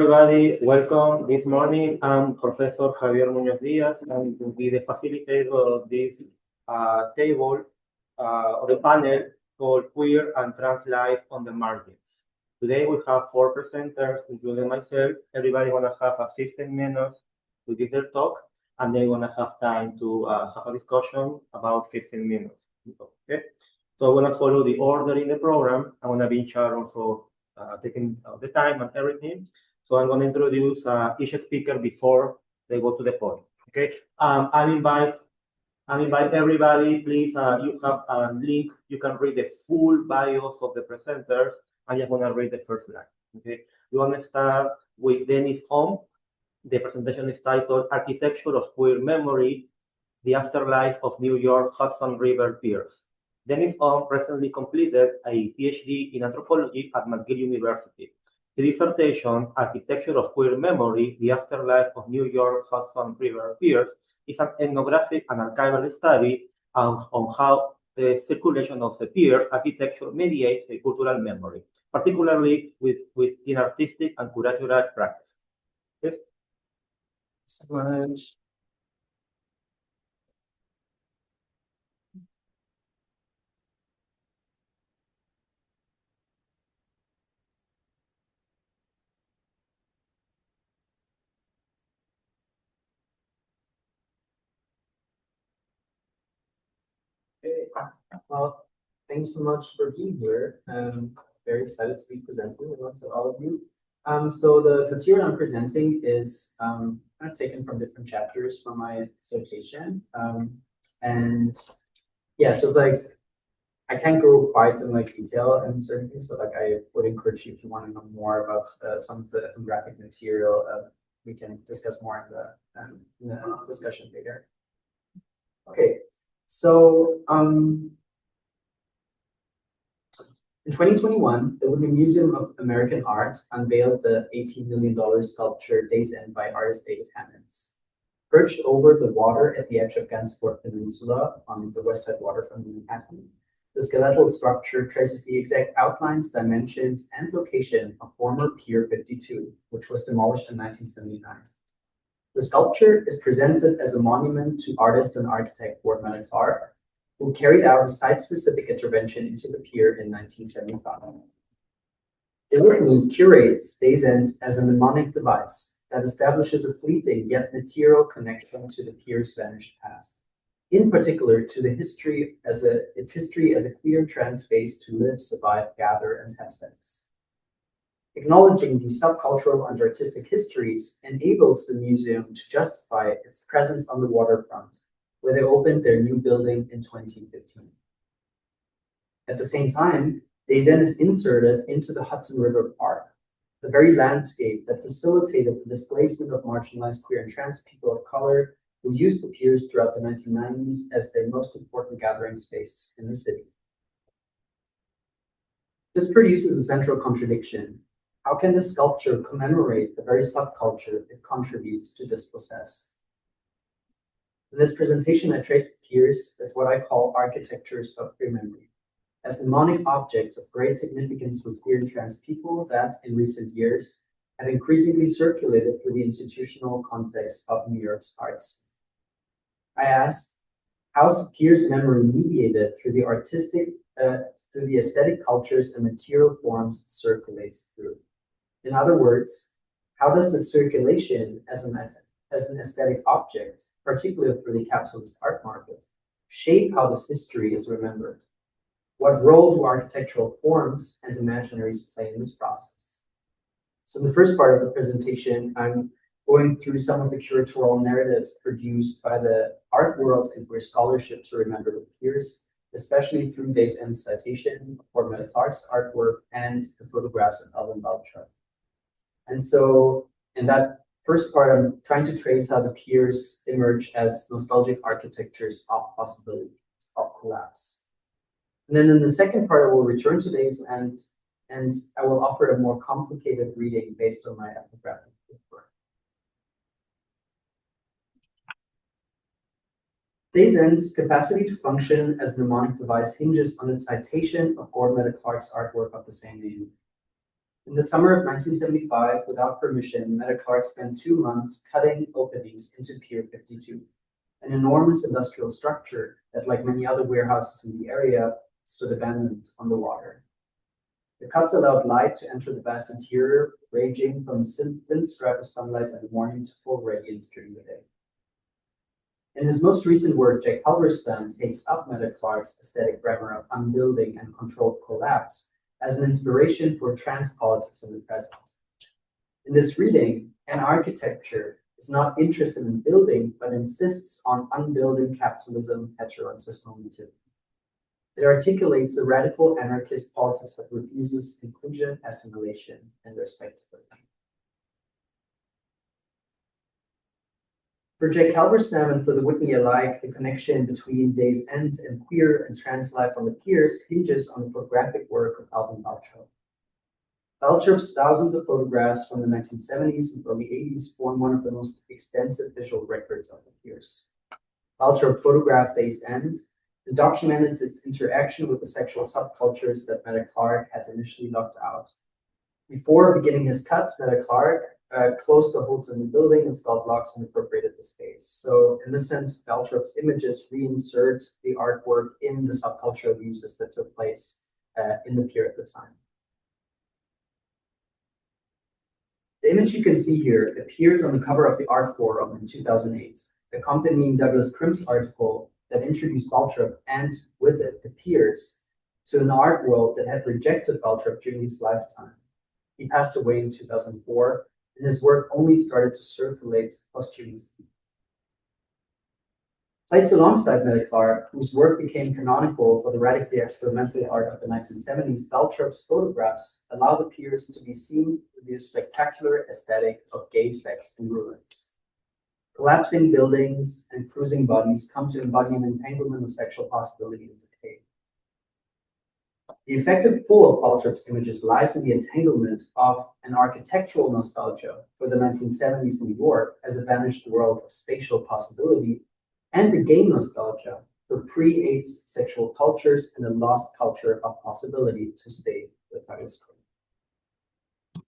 Everybody, welcome this morning. I'm Professor Javier Muñoz-Díaz, and will be the facilitator of this table or the panel called Queer and Trans Life on the Margins. Today we have 4 presenters, including myself. Everybody gonna have 15 minutes to give their talk, and they're gonna have time to have a discussion about 15 minutes. Okay, so I'm gonna follow the order in the program. I'm gonna be in charge also taking the time and everything. So I'm going to introduce each speaker before they go to the point. Okay. I invite everybody. Please, you have a link. You can read the full bios of the presenters. I'm just going to read the first line. Okay. We want to start with Dennis Thom. The presentation is titled "Architecture of Queer Memory: The Afterlife of New York Hudson River Piers." Dennis Thom recently completed a PhD in anthropology at McGill University. The dissertation, Architecture of Queer Memory, The Afterlife of New York Hudson River Piers, is an ethnographic and archival study on how the circulation of the piers architecture mediates a cultural memory, particularly within artistic and curatorial practices. Yes? So much. Okay. Well, thanks so much for being here. Very excited to be presenting with all of you. So the material I'm presenting is kind of taken from different chapters from my dissertation. And yeah, so it's like I can't go quite in like detail in certain things. So like I would encourage you if you want to know more about some of the ethnographic material, we can discuss more in the discussion later. Okay, so in 2021, the Whitney Museum of American Art unveiled the $18 million sculpture Days End by artist David Hammonds. Perched over the water at the edge of Gansevoort Peninsula on the west side waterfront of Manhattan, the skeletal structure traces the exact outlines, dimensions, and location of former Pier 52, which was demolished in 1979. The sculpture is presented as a monument to artist and architect Boardman Clark, who carried out a site-specific intervention into the pier in 1975. The Whitney curates Days End as a mnemonic device that establishes a fleeting yet material connection to the pier's vanished past, in particular to the history its history as a queer trans space to live, survive, gather, and have sex. Acknowledging these subcultural and artistic histories enables the museum to justify its presence on the waterfront, where they opened their new building in 2015. At the same time, Days End is inserted into the Hudson River Park, the very landscape that facilitated the displacement of marginalized queer and trans people of color who used the piers throughout the 1990s as their most important gathering space in the city. This produces a central contradiction. How can this sculpture commemorate the very subculture it contributes to dispossess? In this presentation, I trace the piers as what I call architectures of queer memory, as mnemonic objects of great significance for queer and trans people that, in recent years, have increasingly circulated through the institutional context of New York's arts. I ask, how is the piers memory mediated through the through the aesthetic cultures and material forms it circulates through? In other words, how does the circulation as an aesthetic object, particularly through the capitalist art market, shape how this history is remembered? What role do architectural forms and imaginaries play in this process? So in the first part of the presentation, I'm going through some of the curatorial narratives produced by the art world and queer scholarship to remember the piers, especially through Days End's citation of Boardman Clark's artwork and the photographs of Ellen Belcher. And so in that first part, I'm trying to trace how the piers emerge as nostalgic architectures of possibility, of collapse. And then in the second part, I will return to Days End, and I will offer a more complicated reading based on my ethnographic work. Days End's capacity to function as a mnemonic device hinges on its citation of Boardman Clark's artwork of the same name. In the summer of 1975, without permission, Meta Clark spent 2 months cutting openings into Pier 52, an enormous industrial structure that, like many other warehouses in the area, stood abandoned on the water. The cuts allowed light to enter the vast interior, ranging from a thin stripe of sunlight in the morning to full radiance during the day. In his most recent work, Jack Halberstam takes up Meta Clark's aesthetic grammar of unbuilding and controlled collapse as an inspiration for trans politics in the present. In this reading, an architecture is not interested in building, but insists on unbuilding capitalism, hetero, and cisnormativity. It articulates a radical anarchist politics that refuses inclusion, assimilation, and respectability. For Jack Halberstam and for the Whitney alike, the connection between Day's End and queer and trans life on the Piers hinges on the photographic work of Alvin Baltrop. Baltrop's thousands of photographs from the 1970s and early 80s form one of the most extensive visual records of the Piers. Baltrop photographed Day's End and documented its interaction with the sexual subcultures that Meta Clark had initially locked out. Before beginning his cuts, Meta Clark closed the holes in the building, installed locks, and appropriated the space. So in this sense, Baltrop's images reinsert the artwork in the subcultural abuses that took place in the pier at the time. The image you can see here appeared on the cover of the Art Forum in 2008, accompanying Douglas Crimp's article that introduced Baltrop and, with it, the Piers to an art world that had rejected Baltrop during his lifetime. He passed away in 2004, and his work only started to circulate posthumously. Placed alongside Meta Clark, whose work became canonical for the radically experimental art of the 1970s, Baltrop's photographs allow the Piers to be seen with the spectacular aesthetic of gay sex in ruins. Collapsing buildings and cruising bodies come to embody an entanglement of sexual possibility and decay. The effective pull of Baltrop's images lies in the entanglement of an architectural nostalgia for the 1970s New York as a vanished world of spatial possibility, and a gay nostalgia for pre-AIDS sexual cultures and a lost culture of possibility, to stay with Douglas Crimp.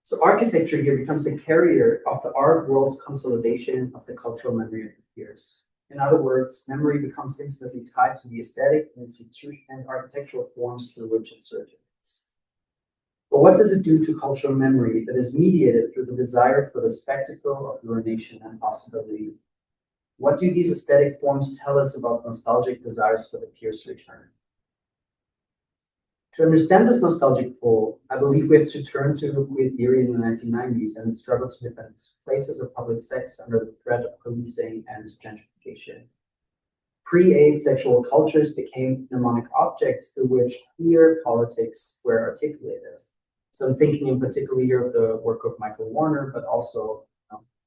So architecture here becomes the carrier of the art world's consolidation of the cultural memory of the Piers. In other words, memory becomes intimately tied to the aesthetic and institution and architectural forms through which it circulates. But what does it do to cultural memory that is mediated through the desire for the spectacle of urination and possibility? What do these aesthetic forms tell us about nostalgic desires for the Piers' return? To understand this nostalgic pull, I believe we have to turn to queer theory in the 1990s and its struggle to defend places of public sex under the threat of policing and gentrification. Pre-AIDS sexual cultures became mnemonic objects through which queer politics were articulated. So I'm thinking in particular here of the work of Michael Warner, but also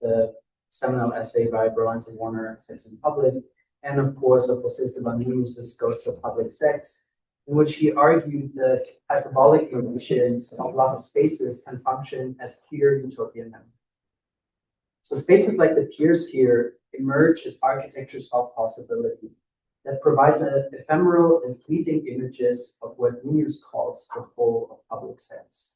the seminal essay by Berlante Warner, Sex in Public, and of course of José Esteban Muñoz's Ghosts of Public Sex, in which he argued that hyperbolic notions of lost spaces can function as queer utopian memory. So spaces like the Piers here emerge as architectures of possibility that provides an ephemeral and fleeting images of what Muñoz calls the whole of public sense.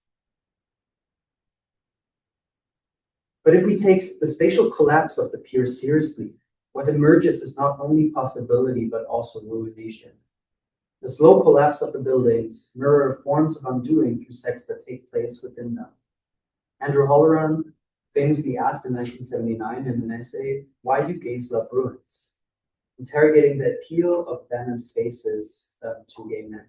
But if we take the spatial collapse of the Piers seriously, what emerges is not only possibility, but also ruination. The slow collapse of the buildings mirror forms of undoing through sex that take place within them. Andrew Holleran famously asked in 1979 in an essay, "Why do gays love ruins?" interrogating the appeal of abandoned spaces to gay men.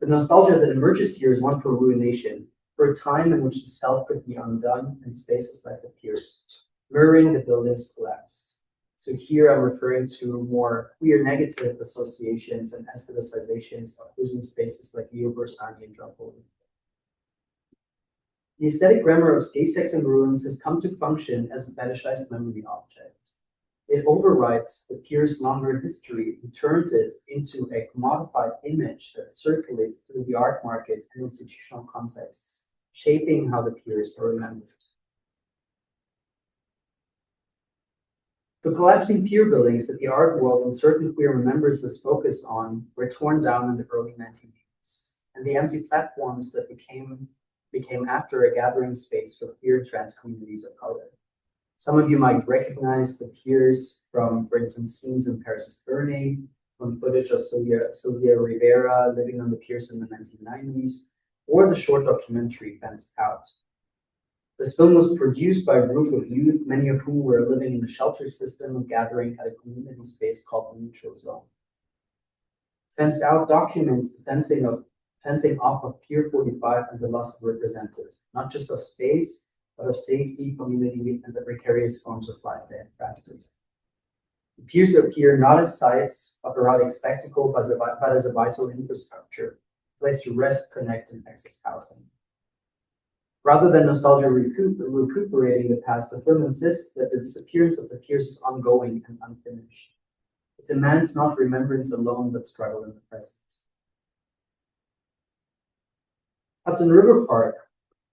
The nostalgia that emerges here is one for ruination, for a time in which the self could be undone in spaces like the Piers, mirroring the building's collapse. So here I'm referring to more queer negative associations and aesthetizations of prison spaces like Leo Bersani and John Bolton. The aesthetic grammar of gay sex and ruins has come to function as a fetishized memory object. It overwrites the Piers' longer history and turns it into a commodified image that circulates through the art market and institutional contexts, shaping how the Piers are remembered. The collapsing pier buildings that the art world and certain queer remembrances focused on were torn down in the early 1980s. and the empty platforms that became after a gathering space for queer and trans communities of color. Some of you might recognize the Piers from, for instance, scenes in Paris is Burning, from footage of Sylvia Rivera living on the Piers in the 1990s, or the short documentary Fenced Out. This film was produced by a group of youth, many of whom were living in the shelter system and gathering at a community space called the Neutral Zone. Fenced Out documents the fencing off of Pier 45 and the loss of represented, not just of space, but of safety, community, and the precarious forms of life they have practiced. The piers appear not as sites of erotic spectacle, but as a vital infrastructure, a place to rest, connect, and access housing. Rather than nostalgia recuperating the past, the film insists that the disappearance of the piers is ongoing and unfinished. It demands not remembrance alone, but struggle in the present. Hudson River Park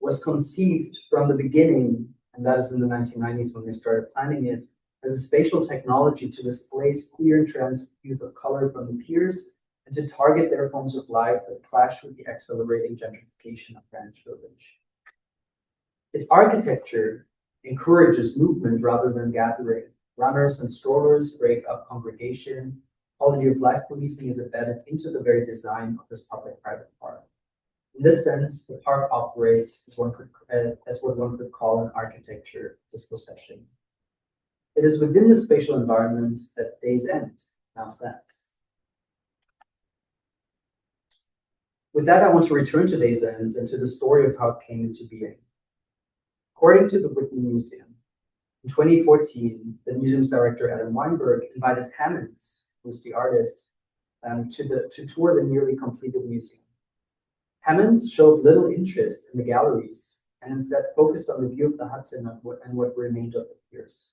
was conceived from the beginning, and that is in the 1990s when they started planning it, as a spatial technology to displace queer and trans youth of color from the piers and to target their forms of life that clash with the accelerating gentrification of Greenwich Village. Its architecture encourages movement rather than gathering. Runners and strollers break up congregation. Quality of life policing is embedded into the very design of this public-private park. In this sense, the park operates as what one could call an architecture dispossession. It is within the spatial environment that Day's End now stands. With that, I want to return to Day's End and to the story of how it came into being. According to the Whitney Museum, in 2014, the museum's director, Adam Weinberg, invited Hammonds, who's the artist, to tour the nearly completed museum. Hammonds showed little interest in the galleries and instead focused on the view of the Hudson and what remained of the piers.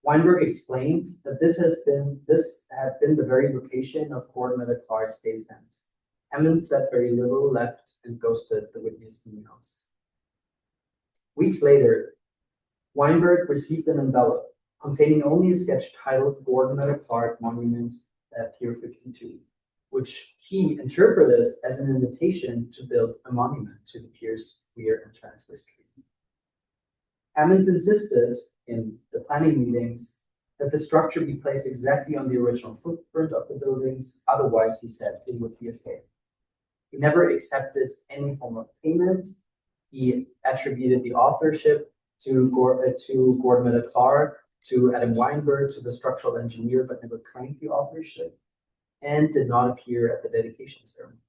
Weinberg explained that this had been the very location of Gordon Miller Clark's Day's End. Hammonds said very little, left, and ghosted the Whitney's emails. Weeks later, Weinberg received an envelope containing only a sketch titled Gordon Miller Clark Monument at Pier 52, which he interpreted as an invitation to build a monument to the pier's queer and trans history. Hammonds insisted in the planning meetings that the structure be placed exactly on the original footprint of the buildings, otherwise, he said, it would be a failure. He never accepted any form of payment. He attributed the authorship to Gordon Miller Clark, to Adam Weinberg, to the structural engineer, but never claimed the authorship, and did not appear at the dedication ceremony.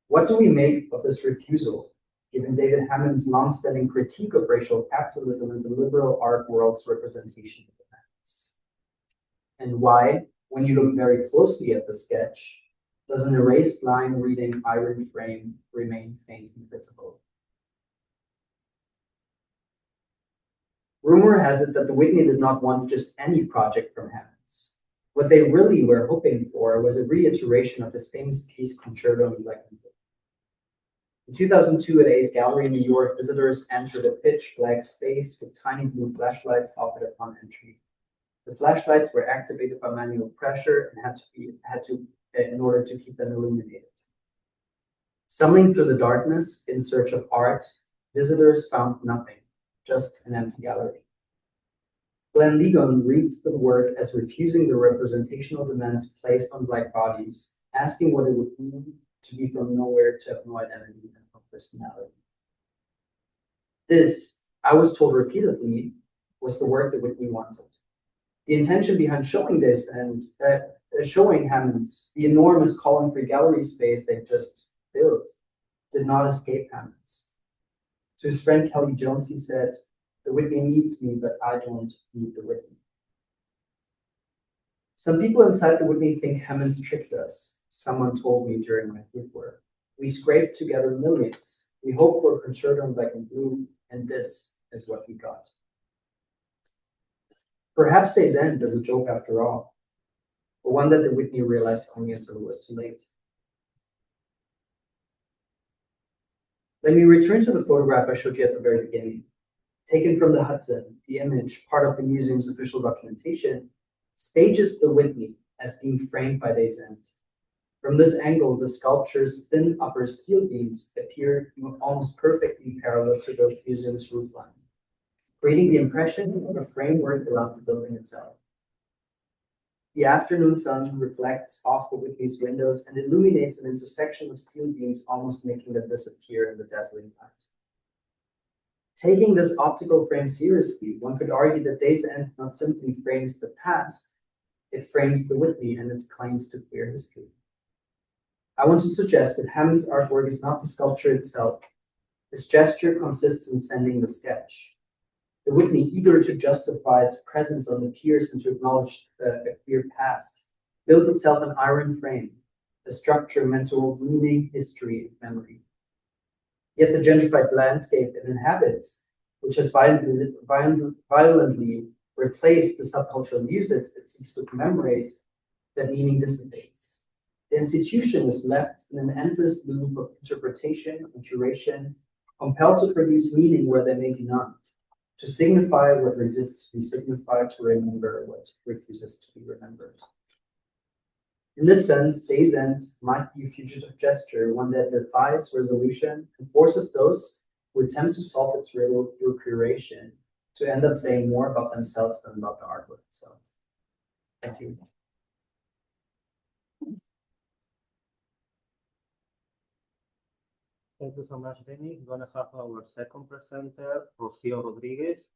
What do we make of this refusal, given David Hammond's long-standing critique of racial capitalism and the liberal art world's representation of the Femmes? And why, when you look very closely at the sketch, does an erased line reading iron frame remain faintly visible? Rumor has it that the Whitney did not want just any project from Hammonds. What they really were hoping for was a reiteration of his famous piece Concerto in Black and Blue. In 2002 at Ace Gallery in New York, visitors entered a pitch black space with tiny blue flashlights offered upon entry. The flashlights were activated by manual pressure and had to in order to keep them illuminated. Stumbling through the darkness in search of art, visitors found nothing, just an empty gallery. Glenn Ligon reads the work as refusing the representational demands placed on Black bodies, asking what it would mean to be from nowhere, to have no identity and no personality. This, I was told repeatedly, was the work that Whitney wanted. The intention behind showing this and showing Hammonds the enormous column-free gallery space they just built did not escape Hammonds. To his friend Kelly Jones, he said, "The Whitney needs me, but I don't need the Whitney." Some people inside the Whitney think Hammonds tricked us. Someone told me during my food work. We scraped together millions. We hoped for a Concerto in Black and Blue, and this is what we got. Perhaps Day's End is a joke after all, but one that the Whitney realized only until it was too late. Let me return to the photograph I showed you at the very beginning. Taken from the Hudson, the image, part of the museum's official documentation, stages the Whitney as being framed by Day's End. From this angle, the sculpture's thin upper steel beams appear almost perfectly parallel to the museum's roofline, creating the impression of a framework around the building itself. The afternoon sun reflects off the Whitney's windows and illuminates an intersection of steel beams, almost making them disappear in the dazzling light. Taking this optical frame seriously, one could argue that Day's End not simply frames the past, it frames the Whitney and its claims to queer history. I want to suggest that Hammond's artwork is not the sculpture itself. His gesture consists in sending the sketch. The Whitney, eager to justify its presence on the piers and to acknowledge a queer past, built itself an iron frame, a structure meant to hold meaning, history, and memory. Yet the gentrified landscape it inhabits, which has violently replaced the subcultural uses it seeks to commemorate, that meaning dissipates. The institution is left in an endless loop of interpretation and curation, compelled to produce meaning where there may be none, to signify what resists to be signified, to remember what refuses to be remembered. In this sense, Day's End might be a fugitive gesture, one that defies resolution and forces those who attempt to solve its riddle through curation to end up saying more about themselves than about the artwork itself. Thank you. Thank you so much, Denny. We're going to have our second presenter, Rocío Rodríguez.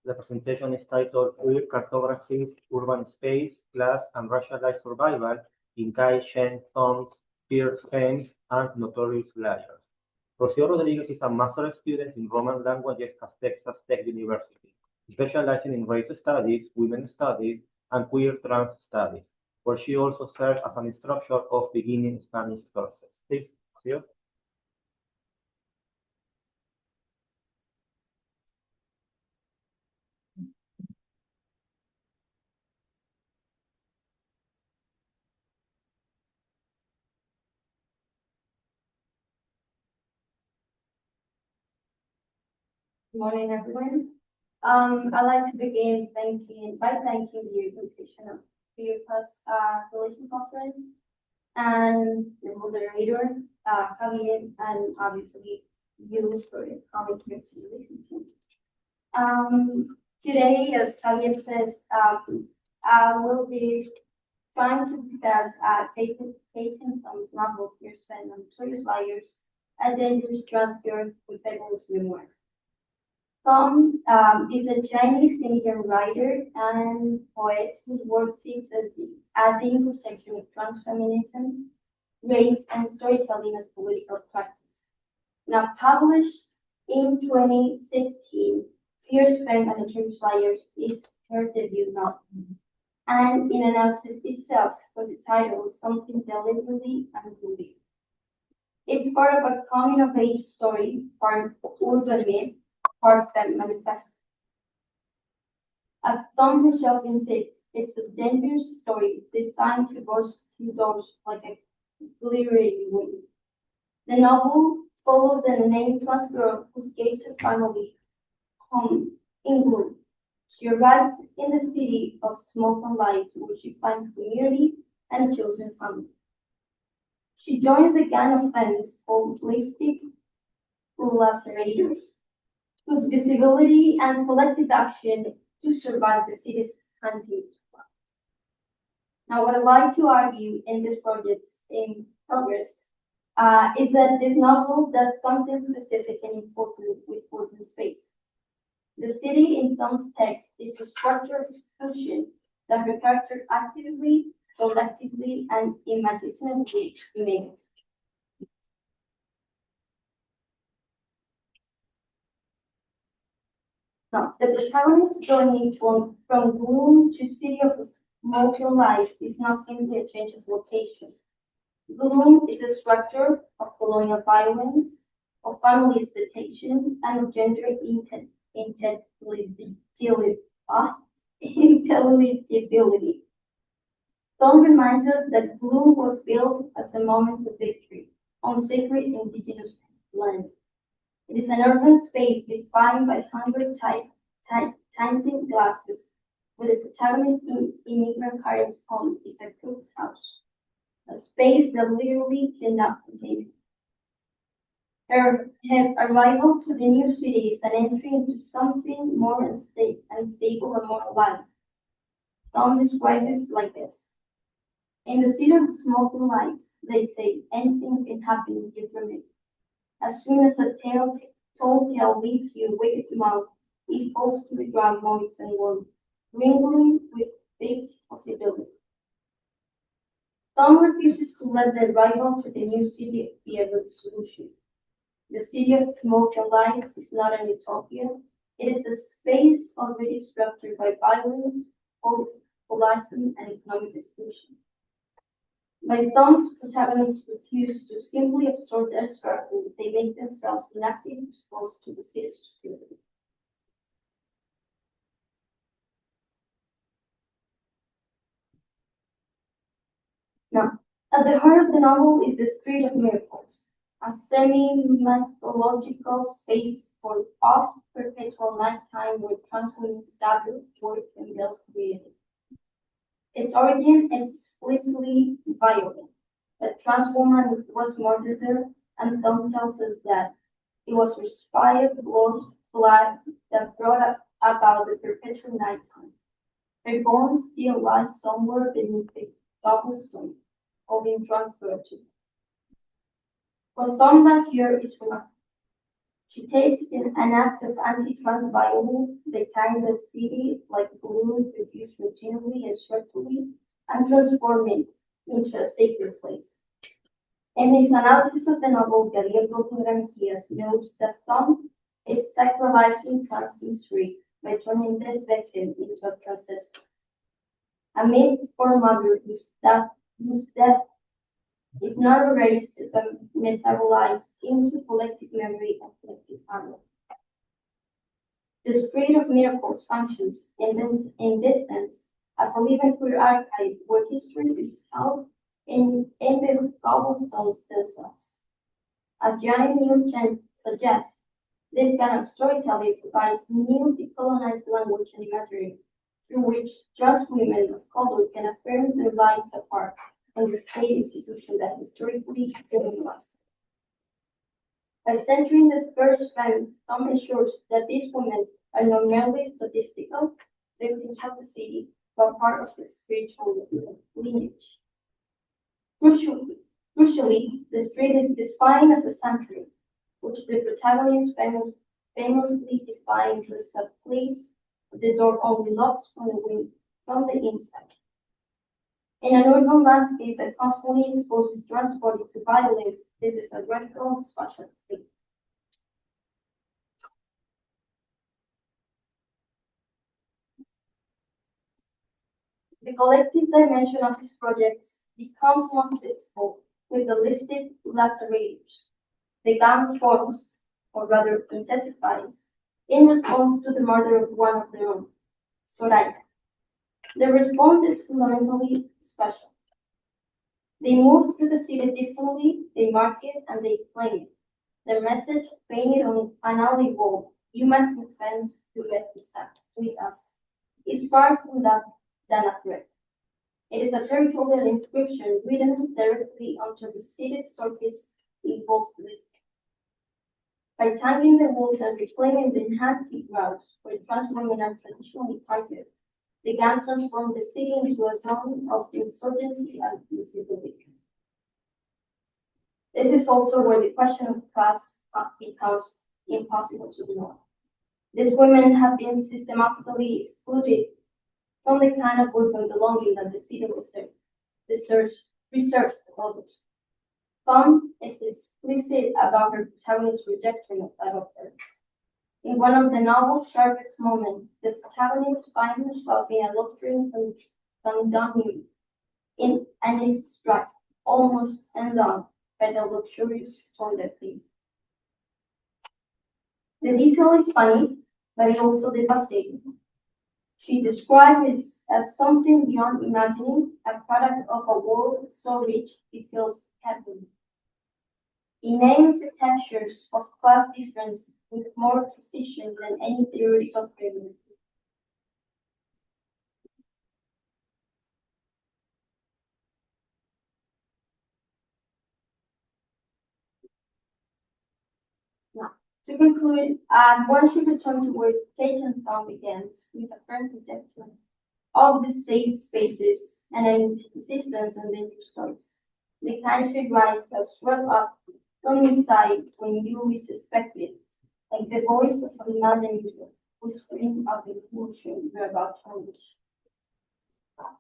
The presentation is titled Queer Cartographies, Urban Space, Class, and Racialized Survival in Cheng, Thom's, Piers, Femmes, and Notorious Liars. Rocío Rodríguez is a master's student in Roman languages at Texas Tech University, specializing in race studies, women's studies, and queer trans studies, where she also served as an instructor of beginning Spanish courses. Please, Rocío. Good morning, everyone. I'd like to begin by thanking the organization of the Relation Conference and the moderator, Javier, and obviously you for coming here to listen to. Today, as Javier says, I will be trying to discuss Kate Thom's novel, Piers and Notorious Liars, a dangerous trans girl with fabulous memoir. Thom is a Chinese-Canadian writer and poet whose work sits at the intersection of transfeminism, race, and storytelling as political practice. Now published in 2016, Fierce Femmes and Notorious Liars is her debut novel, and in announces itself for the title Something Deliberately Unruly. It's part of a coming-of-age story, part urban myth, part femme manifesto. As Thom herself insists, it's a dangerous story designed to burst through doors like a glittering wind. The novel follows an unnamed trans girl who escapes her family home in gloom. She arrives in the city of smoke and lights where she finds community and a chosen family. She joins a gang of femmes called Lipstick Lacerators, whose visibility and collective action to survive the city's hunting. Now, what I'd like to argue in this project in progress is that this novel does something specific and important with urban space. The city in Thom's text is a structure of exclusion that her character actively, collectively, and imaginatively makes. Now, the protagonist's journey from gloom to city of smoking lights is not simply a change of location. Gloom is a structure of colonial violence, of family expectation, and of gender intelligibility. Thom reminds us that gloom was built as a moment of victory on sacred indigenous land. It is an urban space defined by hunger tinted glasses, where the protagonist's immigrant parents' home is a cooked house. a space that literally cannot contain her. Her arrival to the new city is an entry into something more unstable and more alive. Thom describes it like this. In the city of smoking lights, they say anything can happen if you dream it. As soon as a tall tale leaves your wicked mouth, it falls to the ground moments and warm, mingling with big possibility. Thom refuses to let the arrival to the new city be a solution. The city of smoke and light is not an utopia. It is a space already structured by violence, polarism, and economic exclusion. By Thom's protagonists refuse to simply absorb their struggle, they make themselves an active response to the city's hostility. Now, at the heart of the novel is the Street of Miracles, a semi-mythological space for off-perpetual nighttime where trans women gather, work, and build community. Its origin is explicitly violent. A trans woman was murdered there, and Thom tells us that it was respired blood that brought about the perpetual nighttime. Her bones still lie somewhere beneath the cobblestone, being transferred to. What Thom does here is remarkable. She takes in an act of anti-trans violence, the kind the city, like glue, introduced routinely and structurally, and transform it into a sacred place. In his analysis of the novel, Javier Muñoz-Díaz notes that Thom is sacralizing trans history by turning this victim into a transcessor, a myth for a mother whose death is not erased but metabolized into collective memory and collective armor. The Street of Miracles functions, in this sense, as a living queer archive where history is held in the cobblestones themselves. As Javier Cheng suggests, this kind of storytelling provides new decolonized language and imagery through which trans women of color can affirm their lives apart from the state institution that historically criminalized them. By centering the first femme, Thom ensures that these women are not merely statistical victims of the city, but part of the spiritual lineage. Crucially, the street is defined as a sanctuary, which the protagonist famously defines as a place the door only locks from the inside. In an urban landscape that constantly exposes trans body to violence, this is a radical spatial thing. The collective dimension of this project becomes most visible with the listed lacerators. The gang forms, or rather intensifies, in response to the murder of one of their own, Soraya. The response is fundamentally special. They move through the city differently, they mark it, and they claim it. Their message, painted on an alley wall, "You must be friends to get with us," is far from that than a threat. It is a territorial inscription written directly onto the city's surface in bold listing. By tangling the walls and reclaiming the inhabited routes where trans women are traditionally targeted, the gang transformed the city into a zone of insurgency and visibility. This is also where the question of class becomes impossible to ignore. These women have been systematically excluded from the kind of urban belonging that the city reserves for others. Thom is explicit about her protagonist's rejection of that offer. In one of the novel's sharpest moments, the protagonist finds herself in a luxury condominium and is struck, almost undone, by the luxurious toilet paper. The detail is funny, but it's also devastating. She describes it as something beyond imagining, a product of a world so rich it feels heavenly. It names the textures of class difference with more precision than any theoretical framework. To conclude, I want to return to where Kate and Thom begins with a firm protection of the safe spaces and an insistence on danger stories. The country rise has swelled up from inside when you least suspect it, like the voice of a mad angel whispering of the conclusion you're about to unleash.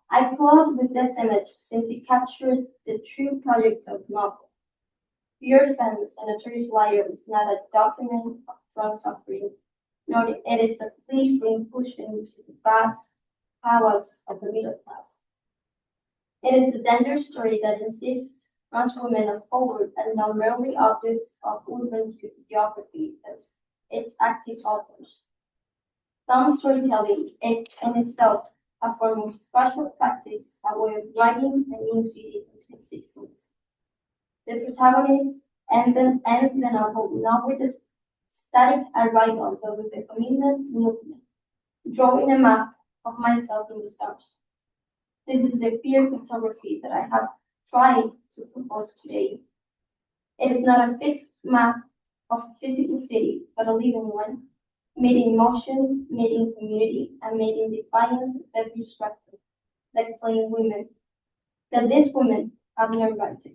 I close with this image since it captures the true project of the novel. Pure Femmes, a Notorious Liar is not a document of trust suffering, nor it is a plea for inclusion to the vast powers of the middle class. It is a tender story that insists trans women are forward and not merely objects of urban geography as its active authors. Some storytelling is in itself a form of spatial practice, a way of writing a new city into existence. The protagonist ends the novel not with a static arrival, but with a commitment to movement, drawing a map of myself in the stars. This is the peer cartography that I have tried to propose today. It is not a fixed map of a physical city, but a living one, made in motion, made in community, and made in defiance of every structure, like playing women, that these women have no right to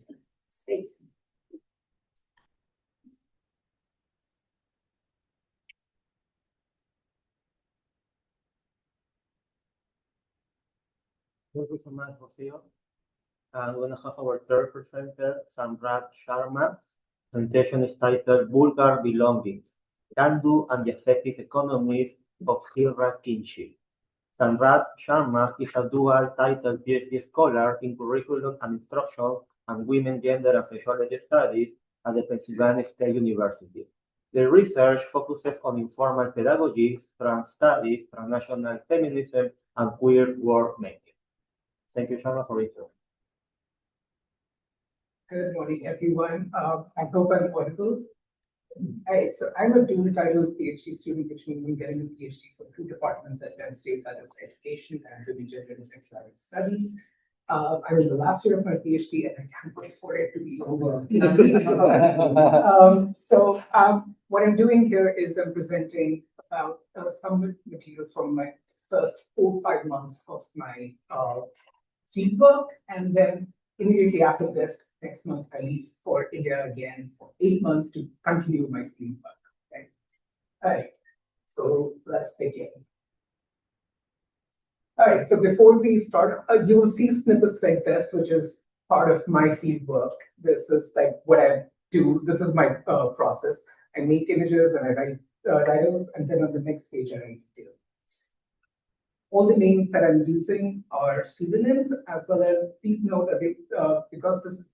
space. Thank you so much, Rocío. And we're going to have our third presenter, Samrat Sharma. Presentation is titled Vulgar Belongings, Gandu and the Affective Economies of Hijra Kinship. Samrat Sharma is a dual-titled PhD scholar in curriculum and instruction and women, gender, and sexuality studies at the Pennsylvania State University. The research focuses on informal pedagogies, trans studies, transnational feminism, and queer world making. Thank you, Sharma, for it. Good morning, everyone. I hope I'm audible. I'm a dual title PhD student, which means I'm getting a PhD from two departments at Penn State, that is education and women, gender, and sexuality studies. I'm in the last year of my PhD, and I can't wait for it to be over. What I'm doing here is I'm presenting about some material from my first 4 or 5 months of my fieldwork, and then immediately after this, next month, I leave for India again for 8 months to continue my fieldwork. Okay? All right, so let's begin. All right, so before we start, you will see snippets like this, which is part of my fieldwork. This is like what I do. This is my process. I make images and I write titles, and then on the next page, I write details. All the names that I'm using are pseudonyms, as well as please note that they, because this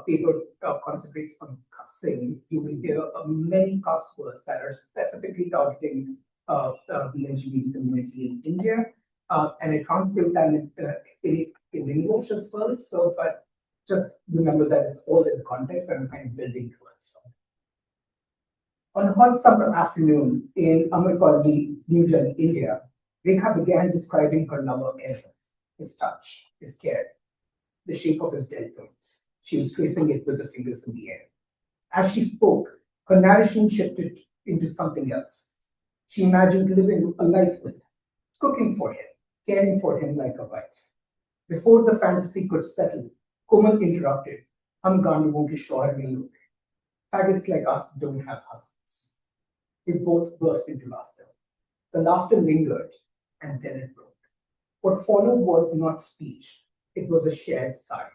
paper concentrates on cussing, you will hear many cuss words that are specifically targeting the LGBT community in India, and I translate them in English as well. So, but just remember that it's all in context, and I'm kind of building towards something. On a hot summer afternoon in Amar Colony, New Delhi, India, Rekha began describing her lover, Elliot, his touch, his care, the shape of his deltoids. She was tracing it with the fingers in the air. As she spoke, her narration shifted into something else. She imagined living a life with him, cooking for him, caring for him like a wife. Before the fantasy could settle, Komal interrupted. Hum Ganduon ke shohar nahi hote. Faggots like us don't have husbands. They both burst into laughter. The laughter lingered, and then it broke. What followed was not speech, it was a shared sigh.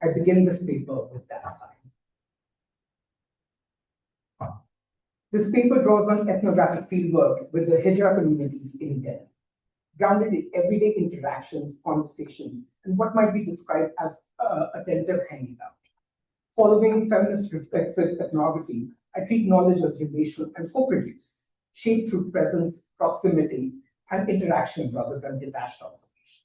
I begin this paper with that sigh. This paper draws on ethnographic fieldwork with the Hijra communities in Delhi, grounded in everyday interactions, conversations, and what might be described as attentive hanging out. Following feminist reflexive ethnography, I treat knowledge as relational and co-produced, shaped through presence, proximity, and interaction rather than detached observation.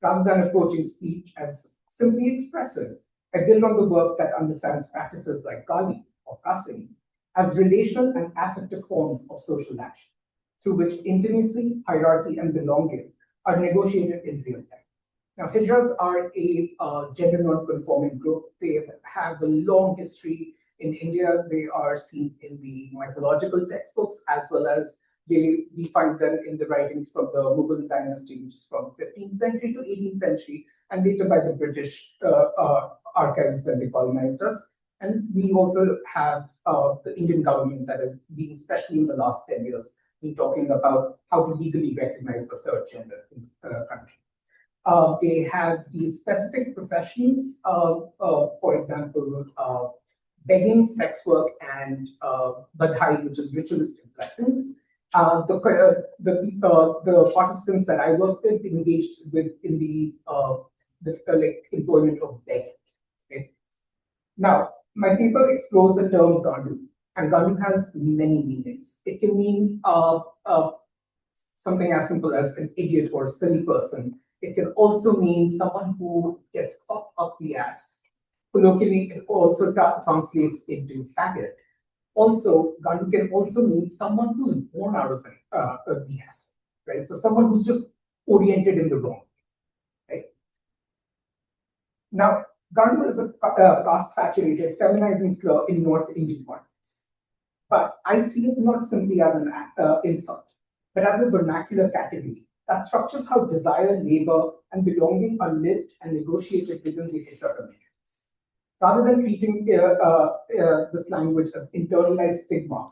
Rather than approaching speech as simply expressive, I build on the work that understands practices like Gali or cussing as relational and affective forms of social action, through which intimacy, hierarchy, and belonging are negotiated in real time. Now, Hijras are a gender non-conforming group. They have a long history In India, they are seen in the mythological textbooks as well as we find them in the writings from the Mughal dynasty, which is from 15th century to 18th century, and later by the British archives when they colonized us. And we also have the Indian government that has been, especially in the last 10 years, been talking about how to legally recognize the third gender in the country. They have these specific professions, for example, begging, sex work, and badhai, which is ritualistic blessings. The participants that I worked with engaged in the employment of begging. Okay? Now, my paper explores the term Gandu, and Gandu has many meanings. It can mean something as simple as an idiot or a silly person. It can also mean someone who gets popped up the ass. Colloquially, it also translates into faggot. Also, Gandu can also mean someone who's born out of the ass, right? So someone who's just oriented in the wrong, right? Now, Gandu is a caste-saturated, feminizing slur in North Indian context. But I see it not simply as an insult, but as a vernacular category that structures how desire, labor, and belonging are lived and negotiated within the Hijra communities. Rather than treating this language as internalized stigma,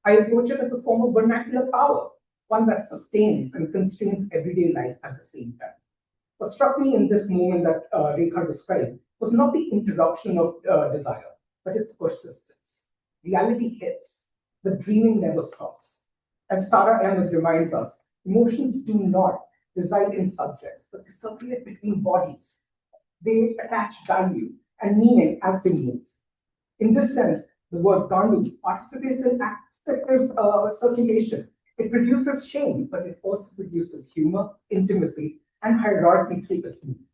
I approach it as a form of vernacular power, one that sustains and constrains everyday life at the same time. What struck me in this moment that Rekha described was not the interruption of desire, but its persistence. Reality hits. The dreaming never stops. As Sarah Ahmed reminds us, emotions do not reside in subjects, but they circulate between bodies. They attach value and meaning as they move. In this sense, the word Gandu participates in affective circulation. It produces shame, but it also produces humor, intimacy, and hierarchy through its movement.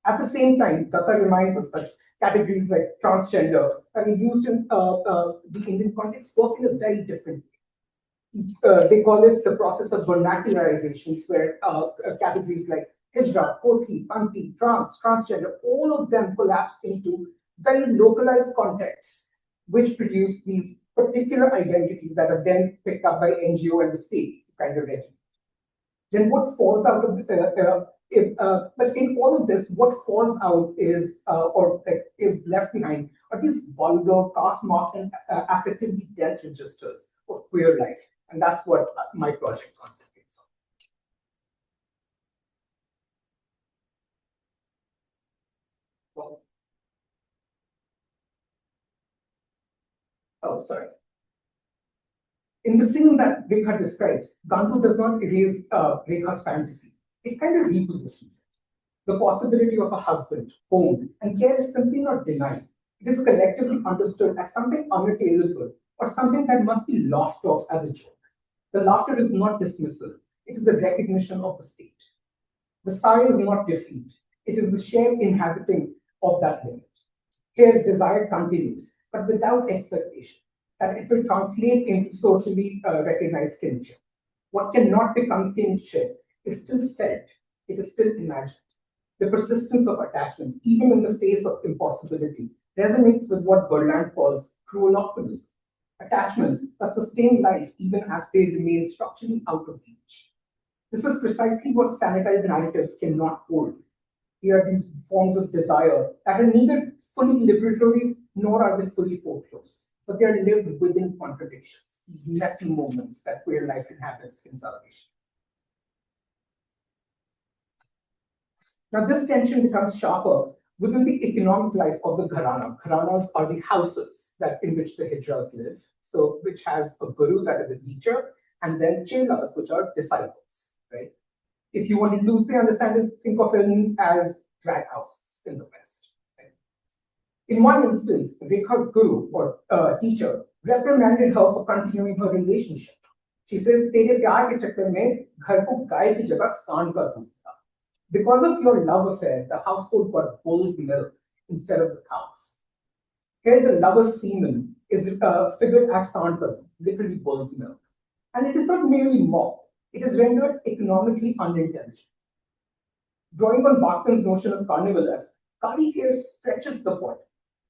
At the same time, Datta reminds us that categories like transgender that are used in the Indian context work in a very different way. They call it the process of vernacularizations, where categories like Hijra, Kothi, Panti, transgender, all of them collapse into very localized contexts, which produce these particular identities that are then picked up by NGO and the state to kind of regulate. Then what falls out of but in all of this, what falls out is is left behind are these vulgar, caste-marked, and affectively dense registers of queer life, and that's what my project concentrates on. Oh, sorry. In the scene that Rekha describes, Gandu does not erase Rekha's fantasy. It kind of repositions it. The possibility of a husband, home, and care is simply not denied. It is collectively understood as something unattainable or something that must be laughed off as a joke. The laughter is not dismissal. It is a recognition of the state. The sigh is not defeat. It is the shared inhabiting of that limit. Here, desire continues, but without expectation that it will translate into socially recognized kinship. What cannot become kinship is still felt. It is still imagined. The persistence of attachment, even in the face of impossibility, resonates with what Berland calls cruel optimism. Attachments that sustain life even as they remain structurally out of reach. This is precisely what sanitized narratives cannot hold. They are these forms of desire that are neither fully liberatory nor are they fully foreclosed, but they are lived within contradictions, these messy moments that queer life inhabits in salvation. Now, this tension becomes sharper within the economic life of the gharana. Gharanas are the houses in which the Hijras live, so which has a guru, that is a teacher, and then chelas, which are disciples, right? If you want to loosely understand this, think of it as drag houses in the West. Right? In one instance, Rekha's guru or teacher reprimanded her for continuing her relationship. She says, "Tere pyar ke chakkar mein ghar ko gaye ki jagah sand ka doodh tha." Because of your love affair, the household got bull's milk instead of the cows. Here, the lover's semen is figured as sand, literally bull's milk. And it is not merely mocked, it is rendered economically unintelligent. Drawing on Bachman's notion of carnival as Kali here stretches the point.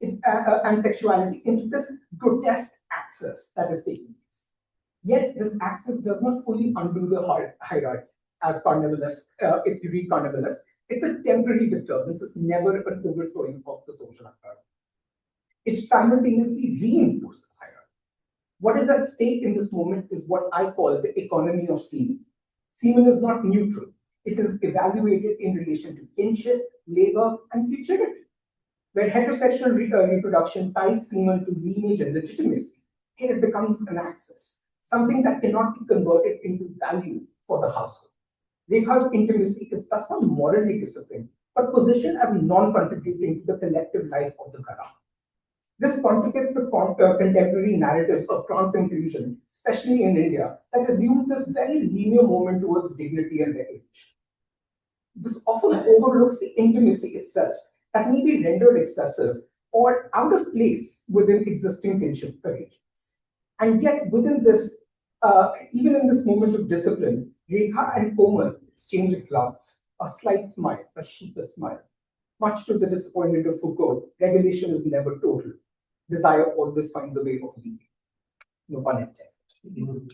and sexuality into this grotesque axis that is taking place. Yet this axis does not fully undo the hierarchy, as Carnivallus, if you read Carnivallus, it's a temporary disturbance, it's never an overthrowing of the social hierarchy. It simultaneously reinforces hierarchy. What is at stake in this moment is what I call the economy of semen. Semen is not neutral. It is evaluated in relation to kinship, labor, and futurity. Where heterosexual reproduction ties semen to lineage and legitimacy, here it becomes an axis, something that cannot be converted into value for the household. Rekha's intimacy is thus not morally disciplined, but positioned as non-contributing to the collective life of the Ghara. This complicates the contemporary narratives of trans inclusion, especially in India, that assume this very linear moment towards dignity and recognition. This often overlooks the intimacy itself that may be rendered excessive or out of place within existing kinship arrangements. And yet, within this, even in this moment of discipline, Rekha and Komal exchange a glance, a slight smile, a sheepish smile. Much to the disappointment of Foucault, regulation is never total. Desire always finds a way of leaving. No pun intended.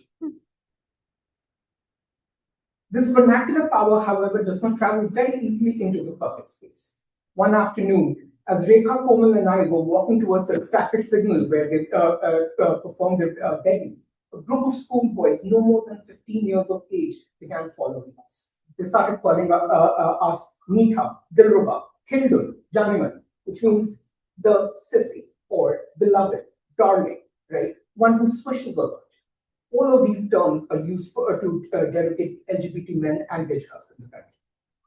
This vernacular power, however, does not travel very easily into the public space. One afternoon, as Rekha, Komal, and I were walking towards a traffic signal where they performed their begging, a group of schoolboys, no more than 15 years of age, began following us. They started calling us Meetha, Dilruba, Hildun, Janiman, which means the sissy or beloved, darling, right? One who swishes a lot. All of these terms are used to derogate LGBT men and Hijras in the country.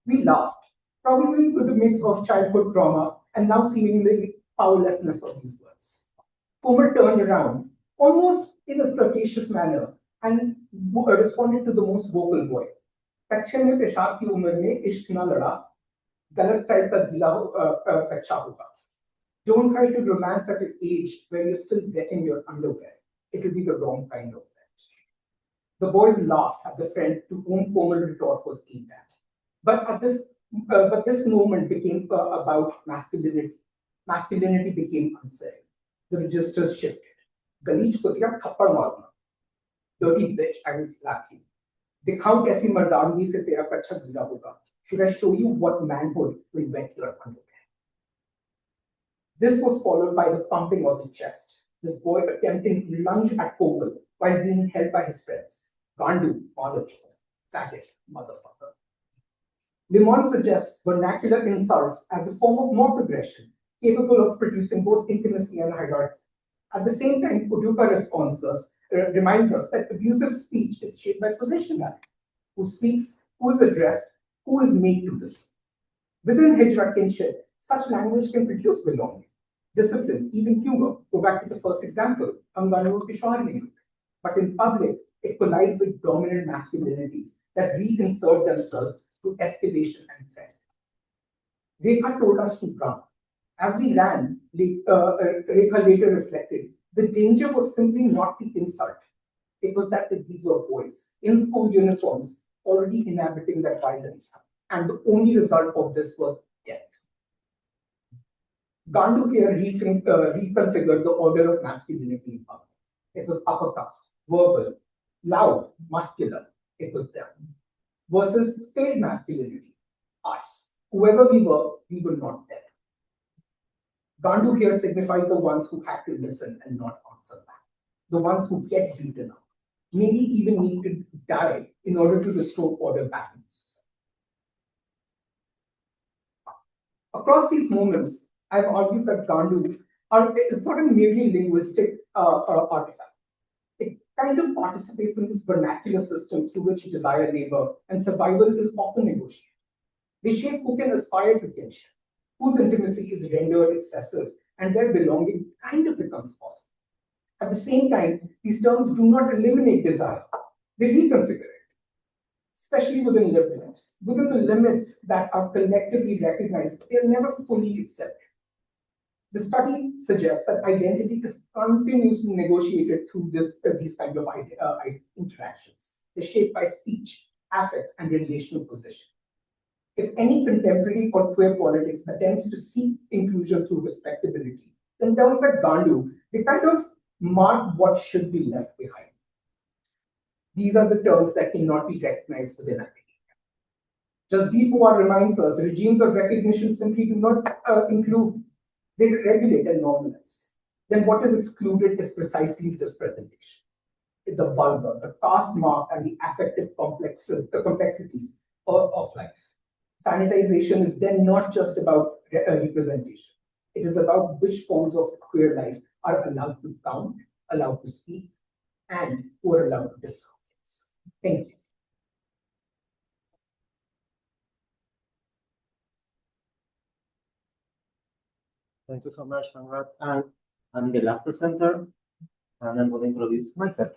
We laughed, probably with a mix of childhood trauma and now seemingly powerlessness of these words. Komal turned around, almost in a flirtatious manner, and responded to the most vocal boy. "Kachhe mein peshab ki umar mein ishq na lada, galat type ka gila kacha hoga." Don't try to romance at an age where you're still wetting your underwear. It will be the wrong kind of wet. The boys laughed at the friend to whom Komal retort was aimed at. But this moment became about masculinity. Masculinity became unsettled. The registers shifted. Galeech kutiya thappad marna. Dirty bitch, I will slap you. Dikhao kaisi mardangi se tera kacha gila hoga. Should I show you what manhood will wet your underwear? This was followed by the pumping of the chest. This boy attempting to lunge at Komal while being held by his friends. Gandu, mother child, faggot, motherfucker. Limon suggests vernacular insults as a form of mock aggression, capable of producing both intimacy and hierarchy. At the same time, Udupa reminds us that abusive speech is shaped by positionality. Who speaks, who is addressed, who is made to listen. Within Hijra kinship, such language can produce belonging, discipline, even humor. Go back to the first example, Gandu Kishore Nahi. But in public, it collides with dominant masculinities that reinsert themselves through escalation and threat. Rekha told us to run. As we ran, Rekha later reflected, the danger was simply not the insult. It was that these were boys in school uniforms already inhabiting that violence. And the only result of this was death. Gandu here reconfigured the order of masculinity in public. It was upper caste, verbal, loud, muscular. It was them. Versus failed masculinity, us. Whoever we were not them. Gandu here signified the ones who had to listen and not answer back. The ones who get beaten up. Maybe even need to die in order to restore order back in society. Across these moments, I've argued that Gandu is not a merely linguistic artifact. It kind of participates in this vernacular system through which desire, labor, and survival is often negotiated. They shape who can aspire to kinship, whose intimacy is rendered excessive, and where belonging kind of becomes possible. At the same time, these terms do not eliminate desire, they reconfigure it, especially within lived lives, within the limits that are collectively recognized, but they are never fully accepted. The study suggests that identity is continuously negotiated through these kind of interactions. They're shaped by speech, affect, and relational position. If any contemporary or queer politics attempts to seek inclusion through respectability, then terms like Gandu, they kind of mark what should be left behind. These are the terms that cannot be recognized within academia. Just Bpoa reminds us regimes of recognition simply do not include, they regulate and normalize. Then what is excluded is precisely this presentation. The vulgar, the caste mark, and the affective complexities of life. Sanitization is then not just about representation. It is about which forms of queer life are allowed to count, allowed to speak, and who are allowed to discuss things. Thank you. Thank you so much, samrat. And I'm the last presenter, and I'm going to introduce myself.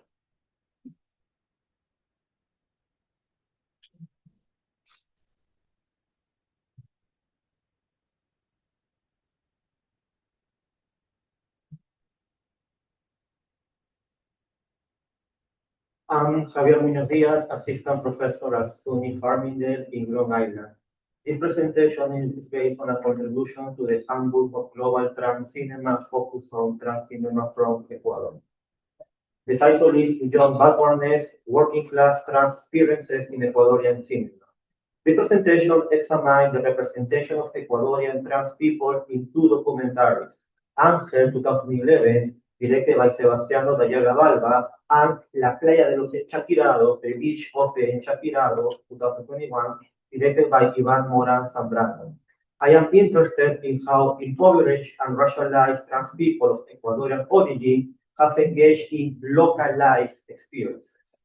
I'm Javier Muñoz-Díaz, Assistant Professor at SUNY Farmingdale in Long Island. This presentation is based on a contribution to the Handbook of Global Trans Cinema focused on trans cinema from Ecuador. The title is Beyond Backwardness, Working Class Trans Experiences in Ecuadorian Cinema. The presentation examined the representation of Ecuadorian trans people in two documentaries, Ángel 2011, directed by Sebastiano Dayaga Balba, and La Playa de los Enchapirados, The Beach of the Enchapirados 2021, directed by Iván Morán Zambrano. I am interested in how impoverished and racialized trans people of Ecuadorian origin have engaged in localized experiences.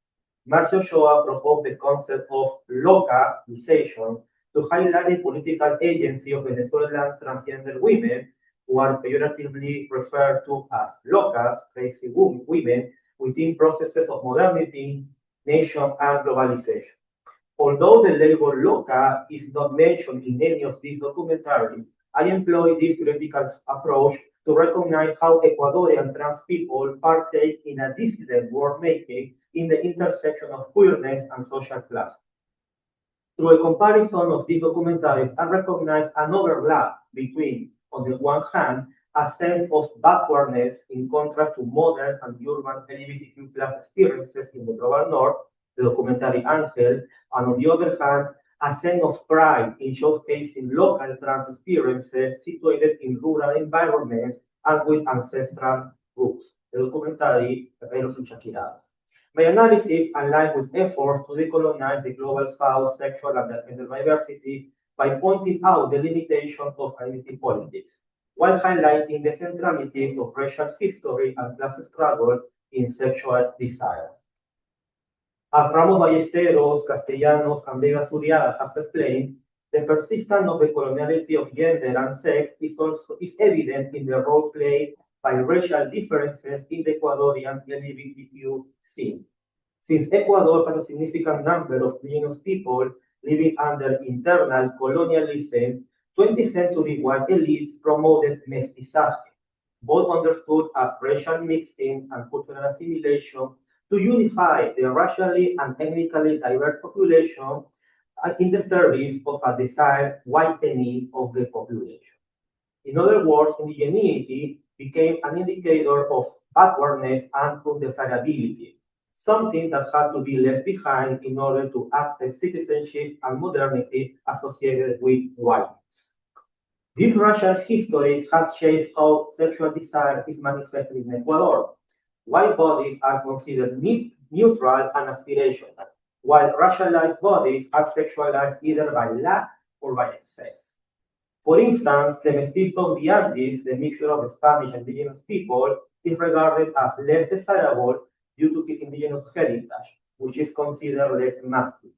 Marcio Shoa proposed the concept of localization to highlight the political agency of Venezuelan transgender women, who are pejoratively referred to as locas, crazy women, within processes of modernity, nation, and globalization. Although the label loca is not mentioned in any of these documentaries, I employ this critical approach to recognize how Ecuadorian trans people partake in a dissident world-making in the intersection of queerness and social class. Through a comparison of these documentaries, I recognize an overlap between, on the one hand, a sense of backwardness in contrast to modern and urban LGBTQ experiences in the global north, the documentary Ángel, and on the other hand, a sense of pride in showcasing local trans experiences situated in rural environments and with ancestral roots, the documentary Guerreros Enchapirados. My analysis aligns with efforts to decolonize the global south sexual and gender diversity by pointing out the limitations of identity politics, while highlighting the centrality of racial history and class struggle in sexual desire. As Ramos Ballesteros, Castellanos, and Vega Zuriaga have explained, the persistence of the coloniality of gender and sex is evident in the role played by racial differences in the Ecuadorian LGBTQ scene. Since Ecuador has a significant number of indigenous people living under internal colonialism, 20th century white elites promoted mestizaje, both understood as racial mixing and cultural assimilation, to unify the racially and ethnically diverse population in the service of a desired whitening of the population. In other words, indigeneity became an indicator of backwardness and undesirability, something that had to be left behind in order to access citizenship and modernity associated with whiteness. This racial history has shaped how sexual desire is manifested in Ecuador. White bodies are considered neutral and aspirational, while racialized bodies are sexualized either by lack or by excess. For instance, the mestizo of the Andes, the mixture of Spanish and indigenous people, is regarded as less desirable due to his indigenous heritage, which is considered less masculine.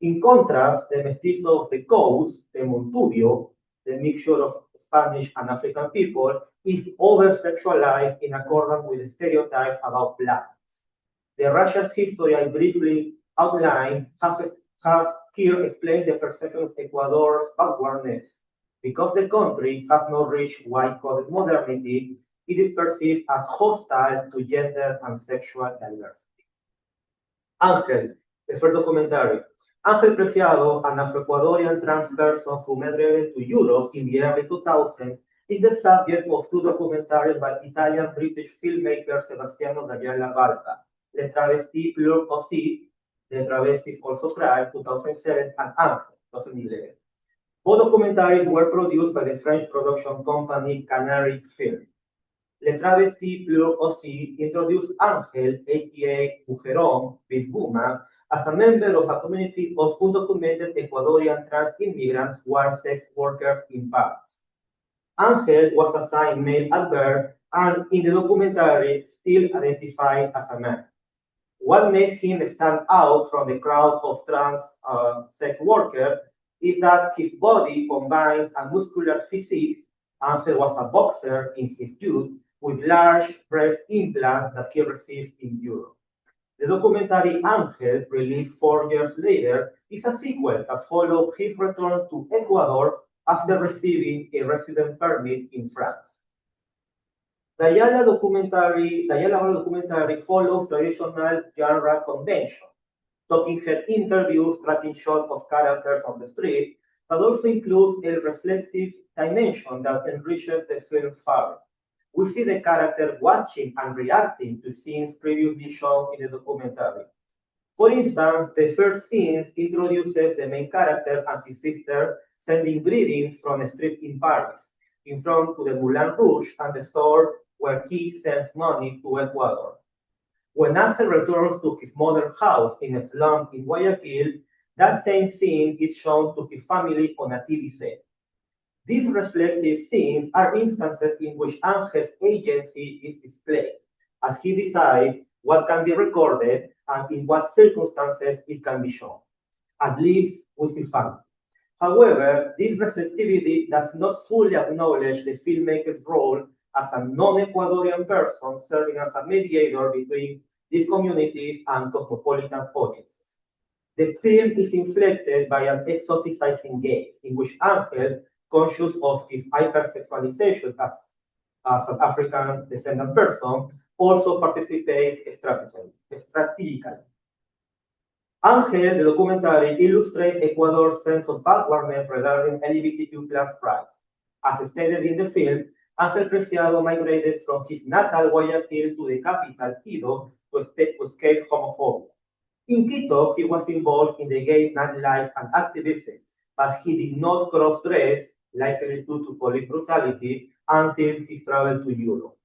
In contrast, the mestizo of the coast, the Monturio, the mixture of Spanish and African people, is over-sexualized in accordance with the stereotypes about blackness. The racial history I briefly outlined have here explained the perception of Ecuador's backwardness. Because the country has not reached white-coded modernity, it is perceived as hostile to gender and sexual diversity. Ángel, the first documentary. Ángel Preciado, an Afro-Ecuadorian trans person who migrated to Europe in the early 2000s, is the subject of two documentaries by Italian-British filmmaker Sebastiano Dalla Barca, Le Travestis Pleurent aussi, The Travestis Also Cry, 2007, and Angel, 2011. Both documentaries were produced by the French production company Canary Film. Le Travestis Pleurent aussi introduced Angel, aka Mujerón, Big Woman, as a member of a community of undocumented Ecuadorian trans immigrants who are sex workers in Paris. Angel was assigned male at birth and in the documentary still identified as a man. What makes him stand out from the crowd of trans sex workers is that his body combines a muscular physique. Angel was a boxer in his youth with large breast implants that he received in Europe. The documentary Angel, released 4 years later, is a sequel that followed his return to Ecuador after receiving a resident permit in France. The Ayala documentary follows traditional genre convention, talking head interviews, tracking shots of characters on the street, but also includes a reflective dimension that enriches the film's fabric. We see the character watching and reacting to scenes previously shown in the documentary. For instance, the first scene introduces the main character and his sister sending greetings from a street in Paris, in front to the Moulin Rouge and the store where he sends money to Ecuador. When Angel returns to his mother's house in a slum in Guayaquil, that same scene is shown to his family on a TV set. These reflective scenes are instances in which Angel's agency is displayed, as he decides what can be recorded and in what circumstances it can be shown, at least with his family. However, this reflectivity does not fully acknowledge the filmmaker's role as a non-Ecuadorian person serving as a mediator between these communities and cosmopolitan audiences. The film is inflected by an exoticizing gaze, in which Angel, conscious of his hypersexualization as an African descendant person, also participates strategically. Angel, the documentary, illustrates Ecuador's sense of backwardness regarding LGBTQ+ rights. As stated in the film, Angel Preciado migrated from his natal Guayaquil to the capital, Quito, to escape homophobia. In Quito, he was involved in the gay nightlife and activism, but he did not cross-dress, likely due to police brutality, until his travel to Europe.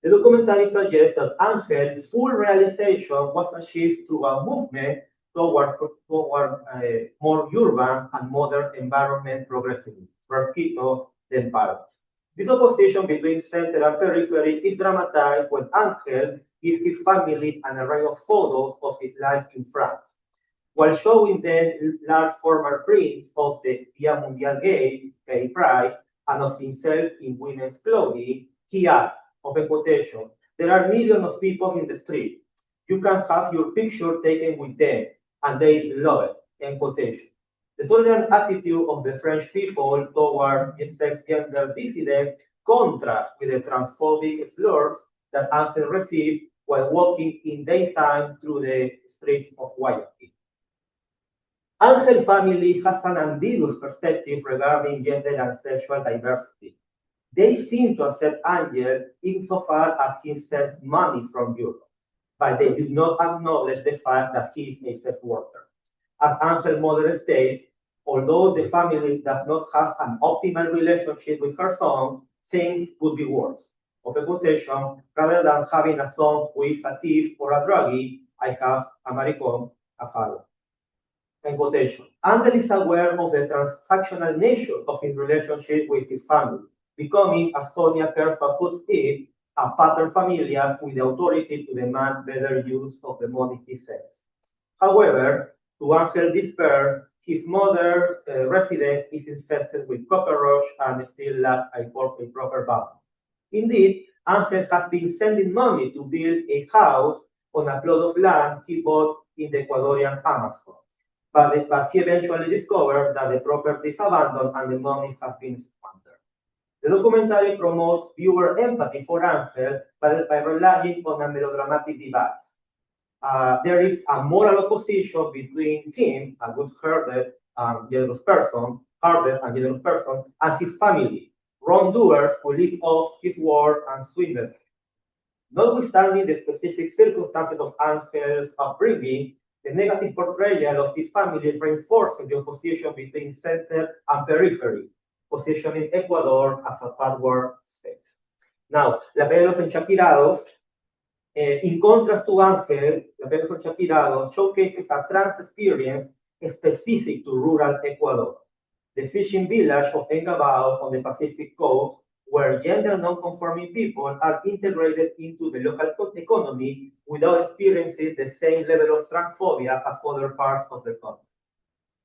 The documentary suggests that Angel's full realization was achieved through a movement toward more urban and modern environment progressively, first Quito, then Paris. This opposition between center and periphery is dramatized when Angel gives his family an array of photos of his life in France. While showing them large formal prints of the Dia Mundial Gay Pride, and of himself in women's clothing, he adds, open quotation, "There are millions of people in the street. You can have your picture taken with them, and they love it," end quotation. The tolerant attitude of the French people toward sex gender dissidents contrasts with the transphobic slurs that Angel received while walking in daytime through the streets of Guayaquil. Angel family has an ambiguous perspective regarding gender and sexual diversity. They seem to accept Angel insofar as he sends money from Europe, but they do not acknowledge the fact that he is a sex worker. As Angel's mother states, although the family does not have an optimal relationship with her son, things could be worse. Open quotation, rather than having a son who is a thief or a druggie, I have a maricon, a father. End quotation. Angel is aware of the transactional nature of his relationship with his family, becoming, as Sonia Kerfa puts it, a paterfamilias with the authority to demand better use of the money he sends. However, to Angel's despair, his mother's residence is infested with cockroach and still lacks a proper bathroom. Indeed, Angel has been sending money to build a house on a plot of land he bought in the Ecuadorian Amazon. But he eventually discovered that the property is abandoned and the money has been squandered. The documentary promotes viewer empathy for Angel by relying on a melodramatic device. There is a moral opposition between him, a good-hearted and generous person, and his family, wrongdoers who live off his word and swindle. Notwithstanding the specific circumstances of Angel's upbringing, the negative portrayal of his family reinforces the opposition between center and periphery, positioning Ecuador as a backward space. Now, La Playa de los Enchakirados, in contrast to Angel, La Playa de los Enchakirados showcases a trans experience specific to rural Ecuador, the fishing village of Engabao on the Pacific coast, where gender non-conforming people are integrated into the local economy without experiencing the same level of transphobia as other parts of the country.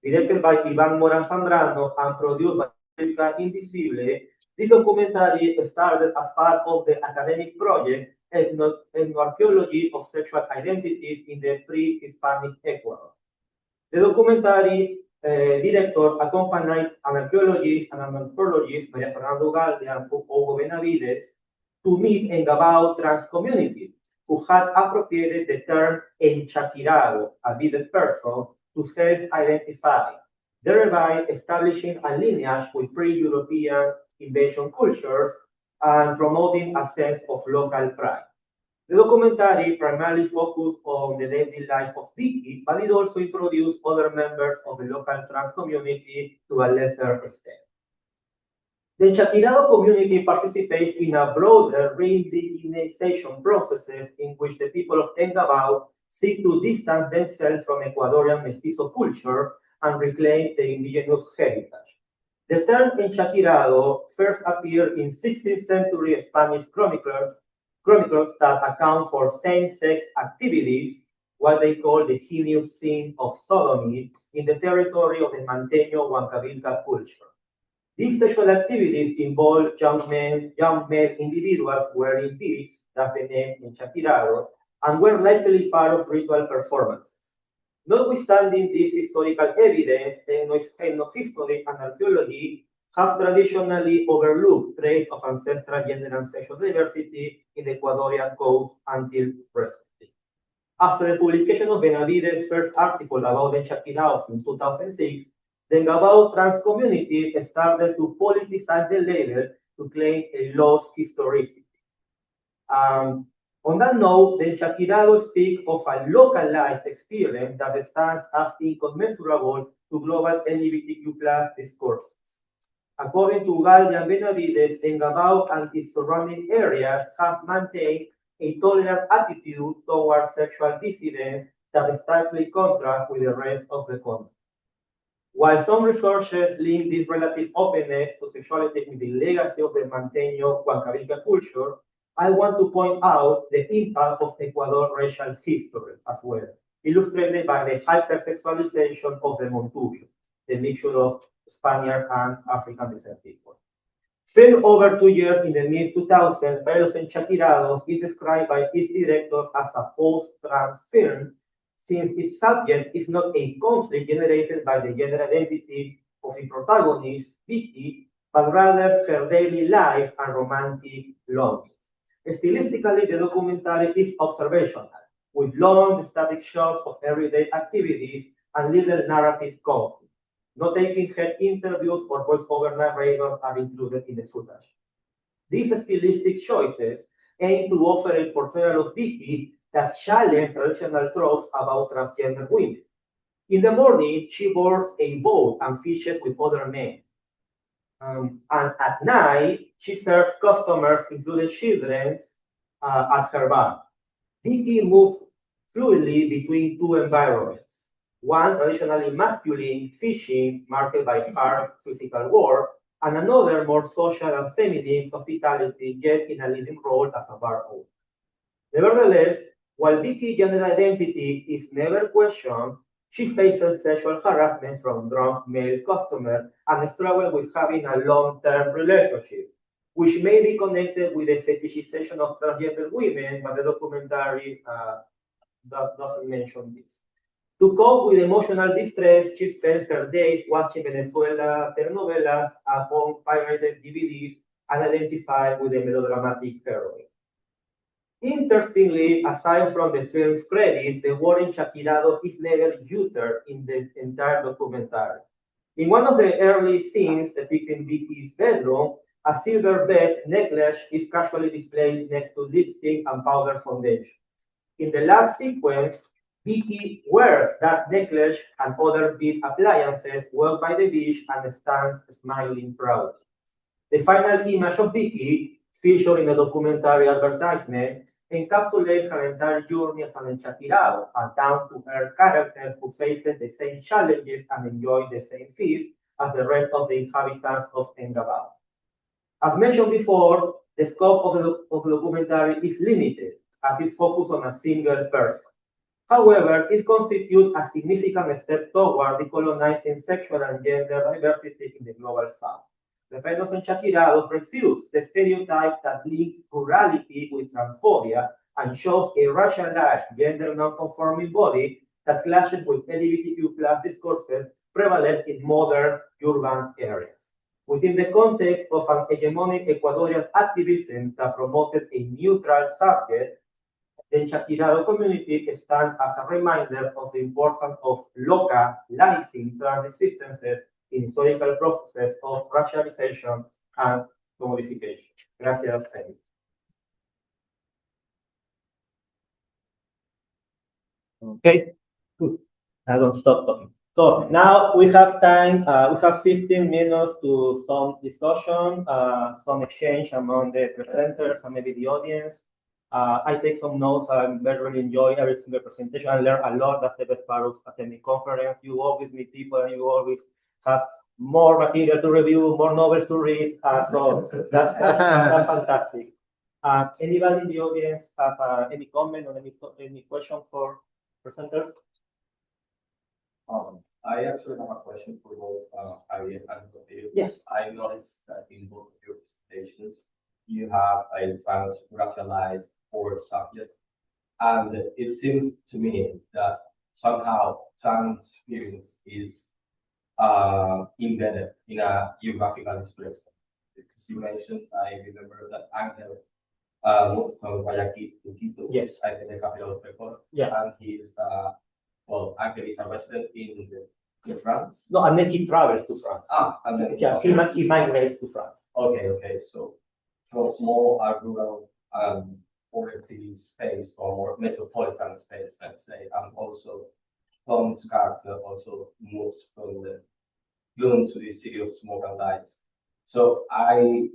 Directed by Iván Moran Zambrano and produced by República Invisible, this documentary started as part of the academic project Ethnoarchaeology of Sexual Identities in the Pre-Hispanic Ecuador. The documentary director accompanied an archaeologist and an anthropologist, Maria Fernanda Ugalde and Hugo Benavides, to meet Engabao trans community, who had appropriated the term enchakirado, a bearded person, to self-identify, thereby establishing a lineage with pre-European invasion cultures and promoting a sense of local pride. The documentary primarily focused on the daily life of Vicky, but it also introduced other members of the local trans community to a lesser extent. The Enchakirado community participates in a broader re-indigenization processes in which the people of Engabao seek to distance themselves from Ecuadorian mestizo culture and reclaim their indigenous heritage. The term Enchakirado first appeared in 16th century Spanish chronicles that account for same-sex activities, what they call the heinous sin of sodomy, in the territory of the Manteño Huancavilca culture. These sexual activities involve young male individuals wearing beads, that's the name Enchakirados, and were likely part of ritual performances. Notwithstanding this historical evidence, ethnohistory and archaeology have traditionally overlooked traits of ancestral gender and sexual diversity in the Ecuadorian coast until recently. After the publication of Benavides' first article about the Enchakirados in 2006, the Engabao trans community started to politicize the label to claim a lost historicity. On that note, the Enchakirados speak of a localized experience that stands as incommensurable to global LGBTQ+ discourses. According to Ugalde and Benavides, Engabao and its surrounding areas have maintained a tolerant attitude towards sexual dissidence that starkly contrasts with the rest of the country. While some researchers link this relative openness to sexuality with the legacy of the Manteño Huancavilca culture, I want to point out the impact of Ecuador racial history as well, illustrated by the hypersexualization of the Montubio, the mixture of Spaniard and African descent people. Filmed over 2 years in the mid-2000s, Los Enchakirados is described by its director as a post-trans film, since its subject is not a conflict generated by the gender identity of the protagonist, Vicky, but rather her daily life and romantic longings. Stylistically, the documentary is observational, with long static shots of everyday activities and little narrative conflict. No taking head interviews or voice-over narrators are included in the footage. These stylistic choices aim to offer a portrayal of Vicky that challenges traditional tropes about transgender women. In the morning, she boards a boat and fishes with other men. And at night, she serves customers, including children, at her bar. Vicky moves fluidly between two environments. One traditionally masculine, fishing, marked by hard physical work, and another more social and feminine, hospitality, yet in a leading role as a bar owner. Nevertheless, while Vicky's gender identity is never questioned, she faces sexual harassment from drunk male customers and struggles with having a long-term relationship, which may be connected with the fetishization of transgender women, but the documentary doesn't mention this. To cope with emotional distress, she spends her days watching Venezuela telenovelas upon pirated DVDs and identified with the melodramatic heroine. Interestingly, aside from the film's credit, the word Enchakirado is never used in the entire documentary. In one of the early scenes depicting Vicky's bedroom, A silver bead necklace is casually displayed next to lipstick and powder foundation. In the last sequence, Vicky wears that necklace and other bead appliances, walks by the beach, and stands smiling proudly. The final image of Vicky, featured in a documentary advertisement, encapsulates her entire journey as an enchatirado, a down-to-earth character who faces the same challenges and enjoys the same feast as the rest of the inhabitants of Engabao. As mentioned before, the scope of the documentary is limited, as it focuses on a single person. However, it constitutes a significant step toward decolonizing sexual and gender diversity in the global south. The famous Enchakirados refutes the stereotypes that links rurality with transphobia and shows a racialized, gender non-conforming body that clashes with LGBTQ+ discourses prevalent in modern urban areas. Within the context of an hegemonic Ecuadorian activism that promoted a neutral subject, the Enchatirado community stands as a reminder of the importance of localizing trans existences in historical processes of racialization and commodification. Gracias, Femi. Okay, good. I don't stop talking. So now we have time, we have 15 minutes to some discussion, some exchange among the presenters and maybe the audience. I take some notes. I very enjoy every single presentation. I learn a lot. That's the best part of attending conference. You always meet people and you always have more material to review, more novels to read. So that's fantastic. Anybody in the audience have any comment or any question for presenters? I actually have a question for both Javier and Rocío. Yes. I noticed that in both of your presentations, you have a trans-racialized core subject. And it seems to me that somehow trans experience is embedded in a geographical displacement. Because you mentioned, I remember that Angel moved from Guayaquil to Quito, yes, I think the capital of Ecuador. Yeah. And he's well, actually, he's a resident in France. No, and then he travels to France. And then yeah, he migrates to France. Okay. So from more rural poverty space or more metropolitan space, let's say, and also Thom's character also moves from the gloom to the city of smoke and lights. So I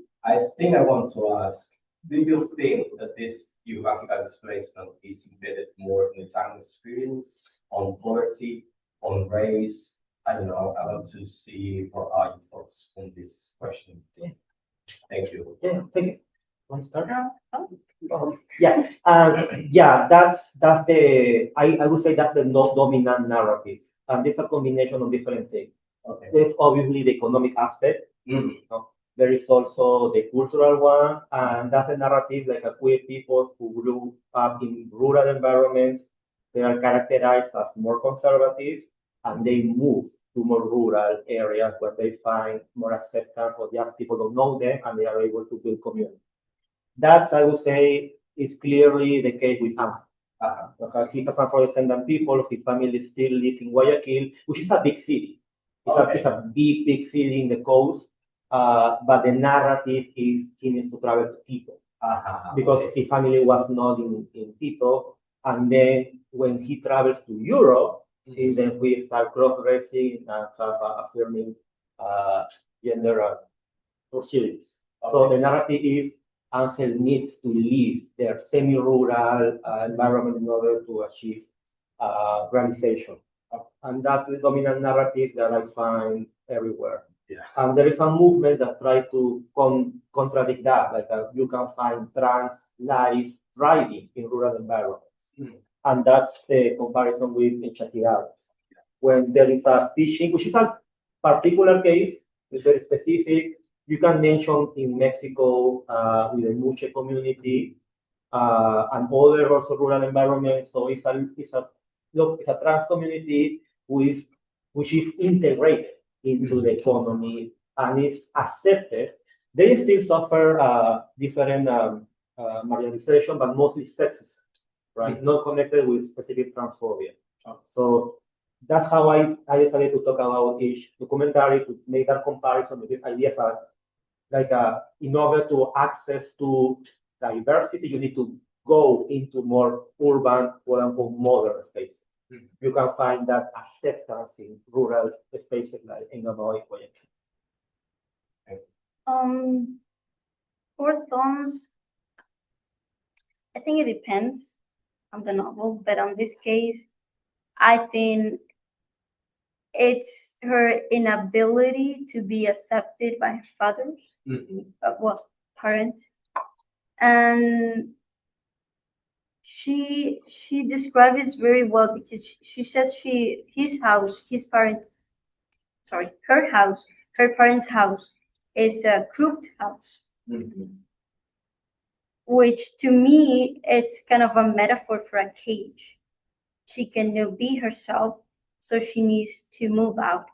think I want to ask, do you think that this geographical displacement is embedded more in the time experience, on poverty, on race? I don't know. I want to see what are your thoughts on this question. Yeah. Thank you. Yeah, thank you. Want to start? Yeah, that's the I would say that's the dominant narrative, and it's a combination of different things. Okay. There's obviously the economic aspect. Mm-hmm. There is also the cultural one, and that's a narrative like a queer people who grew up in rural environments. They are characterized as more conservative, and they move to more rural areas where they find more acceptance, or just people don't know them, and they are able to build community. That's, I would say, is clearly the case with Angel. He's a Afro-descendant people. His family still live in Guayaquil, which is a big city. It's a big city in the coast. But the narrative is he needs to travel to Quito because his family was not in Quito. And then when he travels to Europe, then we start cross-dressing and affirming gender possibilities. So the narrative is Angel needs to leave their semi-rural environment in order to achieve realization. And that's the dominant narrative that I find everywhere. Yeah. And there is a movement that tries to contradict that, like you can find trans life thriving in rural environments. And that's the comparison with Enchakirados. When there is a fishing, which is a particular case, it's very specific. You can mention in Mexico with the Muche community and other also rural environments. So it's a trans community which is integrated into the economy and is accepted. They still suffer different marginalization, but mostly sexism, right? Not connected with specific transphobia. So that's how I decided to talk about each documentary, to make that comparison. The ideas are like in order to access to diversity, you need to go into more urban, quote unquote, modern spaces. You can find that acceptance in rural spaces like in Hanoi. For Thom's, I think it depends on the novel, but on this case, I think it's her inability to be accepted by her father, well, parent, and she describes it very well because she says her parents' house is a crooked house, which to me it's kind of a metaphor for a cage. She cannot be herself, so she needs to move out.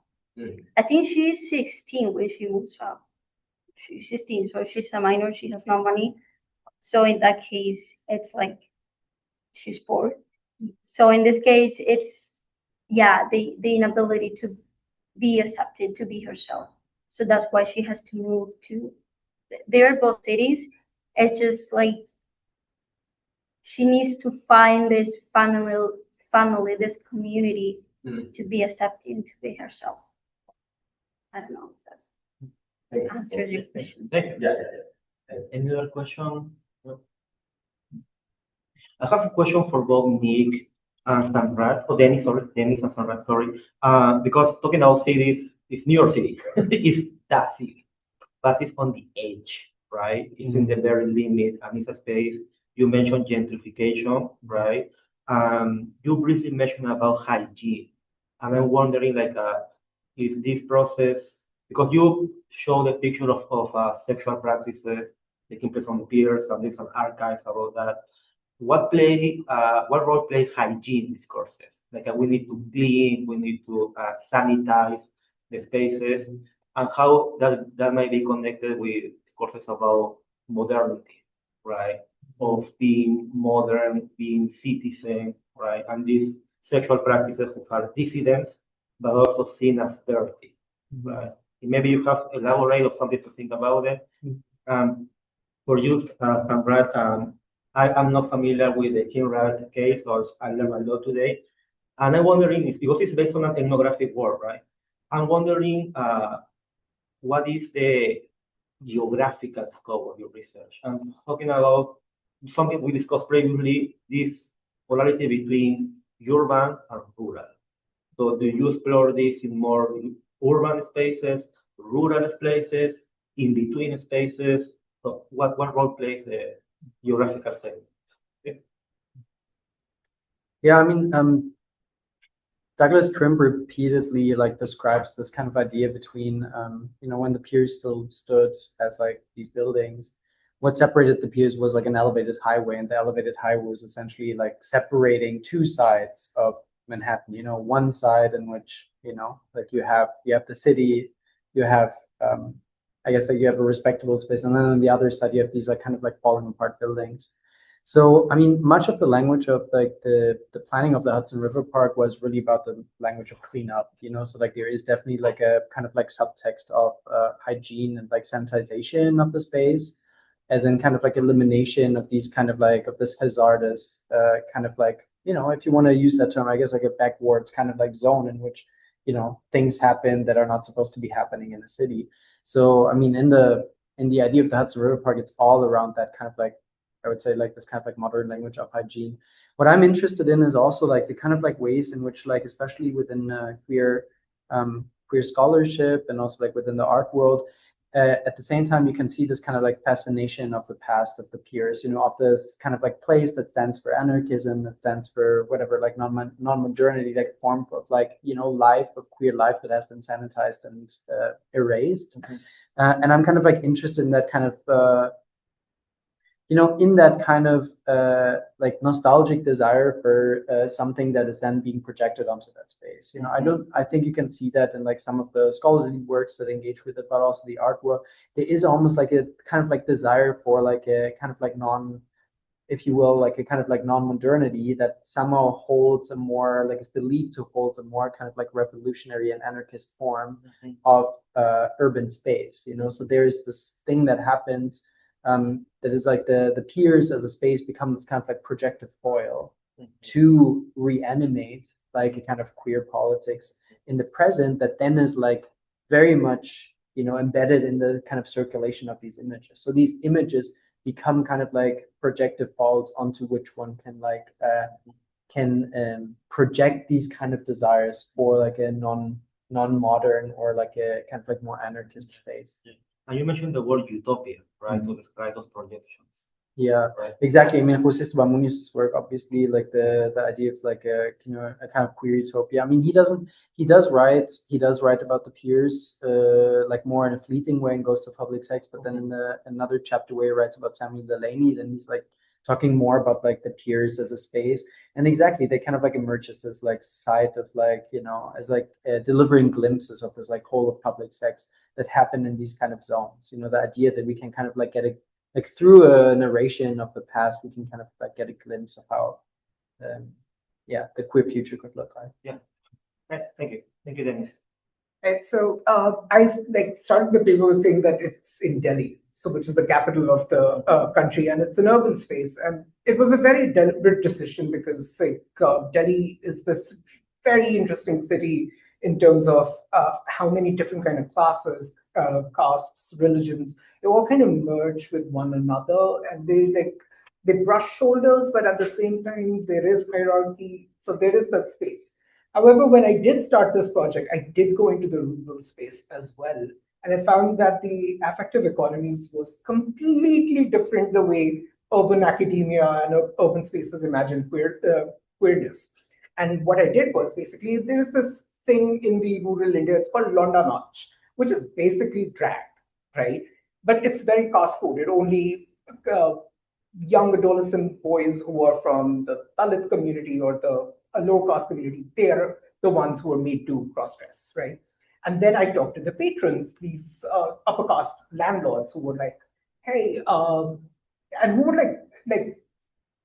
I think she's 16 when she moves out. She's 16, so she's a minor, she has no money. So in that case, it's like she's poor. So in this case, it's the inability to be accepted, to be herself. So that's why she has to move to. They're both cities. It's just like she needs to find this family, this community to be accepted and to be herself. I don't know if that's answers your question. Thank you. Any other question? No? I have a question for both Nick and Samrat, Dennis and Samrat, sorry. Because talking about cities, it's New York City, it's that city, but it's on the edge, right? It's in the very limit, and it's a space. You mentioned gentrification, right? You briefly mentioned about hygiene, and I'm wondering, like, if this process, because you show the picture of sexual practices taking place on Piers, and there's an archive about that. What role play hygiene discourses? Like we need to clean, we need to sanitize the spaces, and how that might be connected with discourses about modernity, right? Of being modern, being citizen, right? And these sexual practices which are dissidents, but also seen as dirty, right? Maybe you have elaborate or something to think about it. For you, Samrat, I'm not familiar with the Hijra case, so I learned a lot today. And I'm wondering, is because it's based on an ethnographic work, right? I'm wondering what is the geographical scope of your research? I'm talking about something we discussed previously, this polarity between urban and rural. So do you explore this in more urban spaces, rural spaces, in between spaces? So what role plays the geographical setting? Yeah, I mean, Douglas Trimpe repeatedly like describes this kind of idea between, when the piers still stood as like these buildings. What separated the piers was like an elevated highway, and the elevated highway was essentially like separating two sides of Manhattan. One side in which like you have the city, you have I guess like you have a respectable space, and then on the other side you have these like kind of like falling apart buildings. So, I mean, much of the language of like the planning of the Hudson River Park was really about the language of cleanup, so like there is definitely like a kind of like subtext of hygiene and like sanitization of the space, as in kind of like elimination of these kind of like of this hazardous kind of like, if you want to use that term, I guess like a backwards kind of like zone in which, things happen that are not supposed to be happening in the city. So, I mean, in the idea of the Hudson River Park, it's all around that kind of like, I would say like this kind of like modern language of hygiene. What I'm interested in is also like the kind of like ways in which like, especially within queer scholarship and also like within the art world, at the same time, you can see this kind of like fascination of the past of the piers, of this kind of like place that stands for anarchism, that stands for whatever, like non-modernity, like form of like, life of queer life that has been sanitized and erased. And I'm kind of like interested in that kind of, in that kind of like nostalgic desire for something that is then being projected onto that space. I think you can see that in like some of the scholarly works that engage with it, but also the artwork. There is almost like a kind of like desire for like a kind of like if you will, like a kind of like non-modernity that somehow holds a more, like is believed to hold a more kind of like revolutionary and anarchist form of urban space, you know. So there's this thing that happens that is like the Piers as a space becomes kind of like projective foil to reanimate like a kind of queer politics in the present that then is like very much, you know, embedded in the kind of circulation of these images. So these images become kind of like projective faults onto which one can like project these kind of desires for like a non-modern or like a kind of like more anarchist space. And you mentioned the word utopia, right, to describe those projections. Yeah, right? Exactly. I mean, José Esteban Muñoz's work, obviously, like the idea of like a, you know, a kind of queer utopia. I mean, he does write about the Piers like more in a fleeting way in Ghost of Public Sex, but then in another chapter where he writes about Samuel Delaney, then he's like talking more about like the Piers as a space. And exactly, they kind of like emerge as this like site of like, you know, as like delivering glimpses of this like whole of public sex that happen in these kind of zones. You know, the idea that we can kind of like get a, like through a narration of the past, we can kind of like get a glimpse of how, the queer future could look like. Yeah. Thank you, Dennis. And so I like started the paper saying that it's in Delhi, so which is the capital of the country, and it's an urban space. And it was a very deliberate decision because like Delhi is this very interesting city in terms of how many different kind of classes, castes, religions, they all kind of merge with one another, and they brush shoulders, but at the same time there is hierarchy. So there is that space. However, when I did start this project, I did go into the rural space as well. And I found that the affective economies was completely different the way urban academia and urban spaces imagine queerness. And what I did was basically, there's this thing in the rural India, it's called Londa Nach, which is basically drag, right? But it's very caste coded. Only young adolescent boys who are from the Dalit community or the low caste community, they're the ones who are made to cross-dress, right? And then I talked to the patrons, these upper caste landlords who were like, hey, and who were like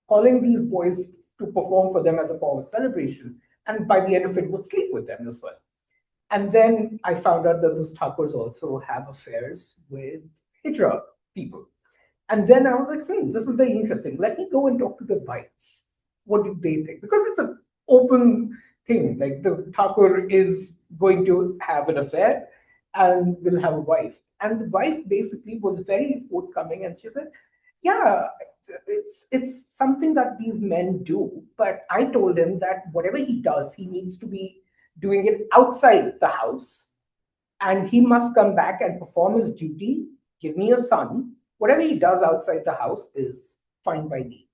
calling these boys to perform for them as a form of celebration. And by the end of it, would sleep with them as well. And then I found out that those Thakurs also have affairs with Hijra people. And then I was like, this is very interesting. Let me go and talk to the wives. What do they think? Because it's an open thing. Like the Thakur is going to have an affair and will have a wife. And the wife basically was very forthcoming, and she said, yeah, it's something that these men do. But I told him that whatever he does, he needs to be doing it outside the house. And he must come back and perform his duty, give me a son. Whatever he does outside the house is fine by me.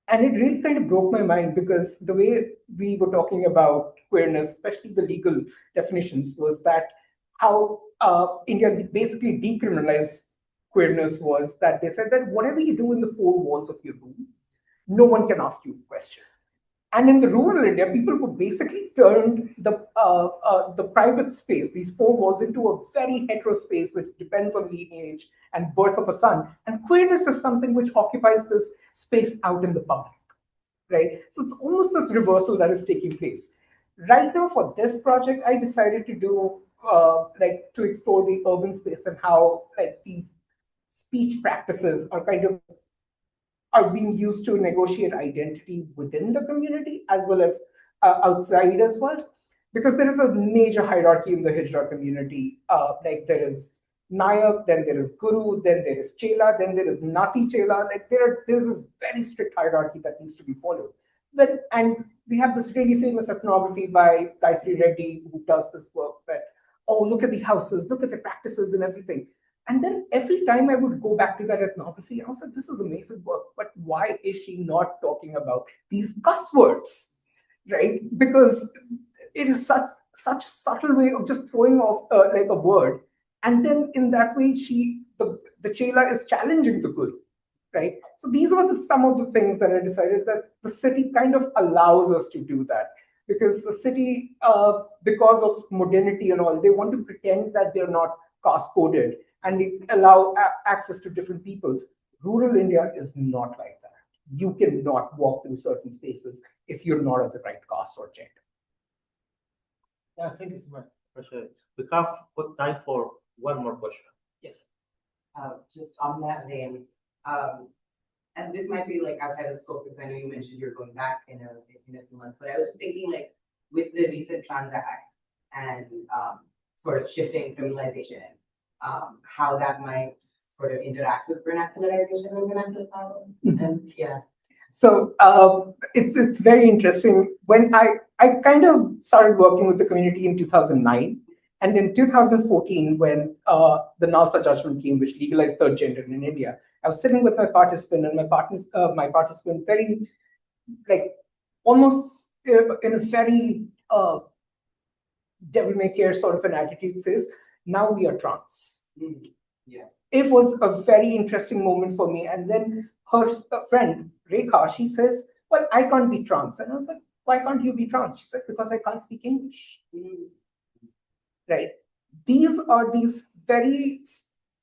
And it really kind of broke my mind, because the way we were talking about queerness, especially the legal definitions, was that how India basically decriminalized queerness was that they said that whatever you do in the four walls of your room, no one can ask you a question. And in the rural India, people who basically turned the private space, these four walls, into a very hetero space, which depends on lineage and birth of a son. And queerness is something which occupies this space out in the public, right? So it's almost this reversal that is taking place. Right now, for this project, I decided to do to explore the urban space and how like these speech practices are being used to negotiate identity within the community as well as outside as well. Because there is a major hierarchy in the Hijra community. Like there is Nayak, then there is Guru, then there is Chela, then there is Nati Chela. Like there's this very strict hierarchy that needs to be followed. And we have this really famous ethnography by Gayatri Reddy, who does this work that, oh, look at the houses, look at the practices and everything. And then every time I would go back to that ethnography, I was like, this is amazing work, but why is she not talking about these cuss words, right? Because it is such a subtle way of just throwing off like a word. And then in that way, the Chela is challenging the Guru, right? So these were some of the things that I decided that the city kind of allows us to do that. Because the city, because of modernity and all, they want to pretend that they're not caste-coded and they allow access to different people. Rural India is not like that. you cannot walk through certain spaces if you're not of the right caste or gender. Yeah, I think it's my pleasure. We have got time for one more question. Yes. Just on that vein, and this might be like outside of the scope because I know you mentioned you're going back in a few months, but I was just thinking like with the recent Trans Act and sort of shifting criminalization, how that might sort of interact with vernacularization and vernacular power. And yeah. So it's very interesting. When I kind of started working with the community in 2009, and in 2014, when the Nalsa judgment came, which legalized third gender in India, I was sitting with my participant, and my participant very, like, almost in a very devil may care sort of an attitude says, now we are trans. Yeah. It was a very interesting moment for me. And then her friend, Rekha, she says, well, I can't be trans. And I was like, why can't you be trans? She said, because I can't speak English. Right? These are these very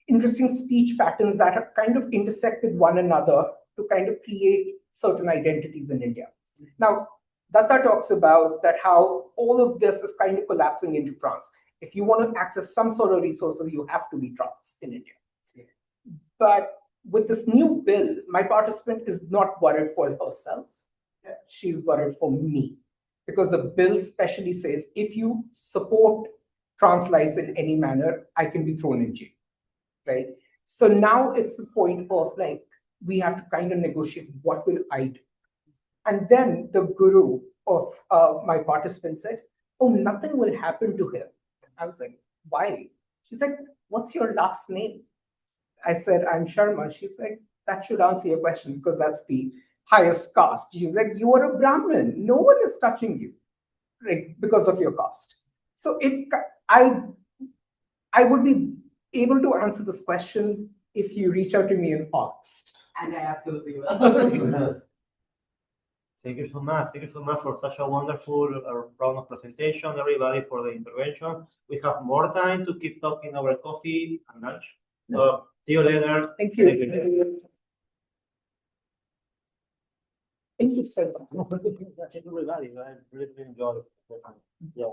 interesting speech patterns that are kind of intersect with one another to kind of create certain identities in India. Now, Datta talks about that how all of this is kind of collapsing into trans. If you want to access some sort of resources, you have to be trans in India. Yeah. But with this new bill, my participant is not worried for herself. She's worried for me. Because the bill specially says, if you support trans lives in any manner, I can be thrown in jail, right? So now it's the point of like, we have to kind of negotiate, what will I do? And then the guru of my participant said, oh, nothing will happen to him. I was like, why? She's like, what's your last name? I said, I'm Sharma. She's like, that should answer your question because that's the highest caste. She's like, you are a Brahmin. No one is touching you, like, because of your caste. So I would be able to answer this question if you reach out to me in August. And I absolutely will. Thank you so much. Thank you so much for such a wonderful round of presentation, everybody, for the intervention. We have more time to keep talking over coffee and lunch. So see you later. Thank you. Thank you so much. Thank you, everybody. I really enjoyed it. Yeah.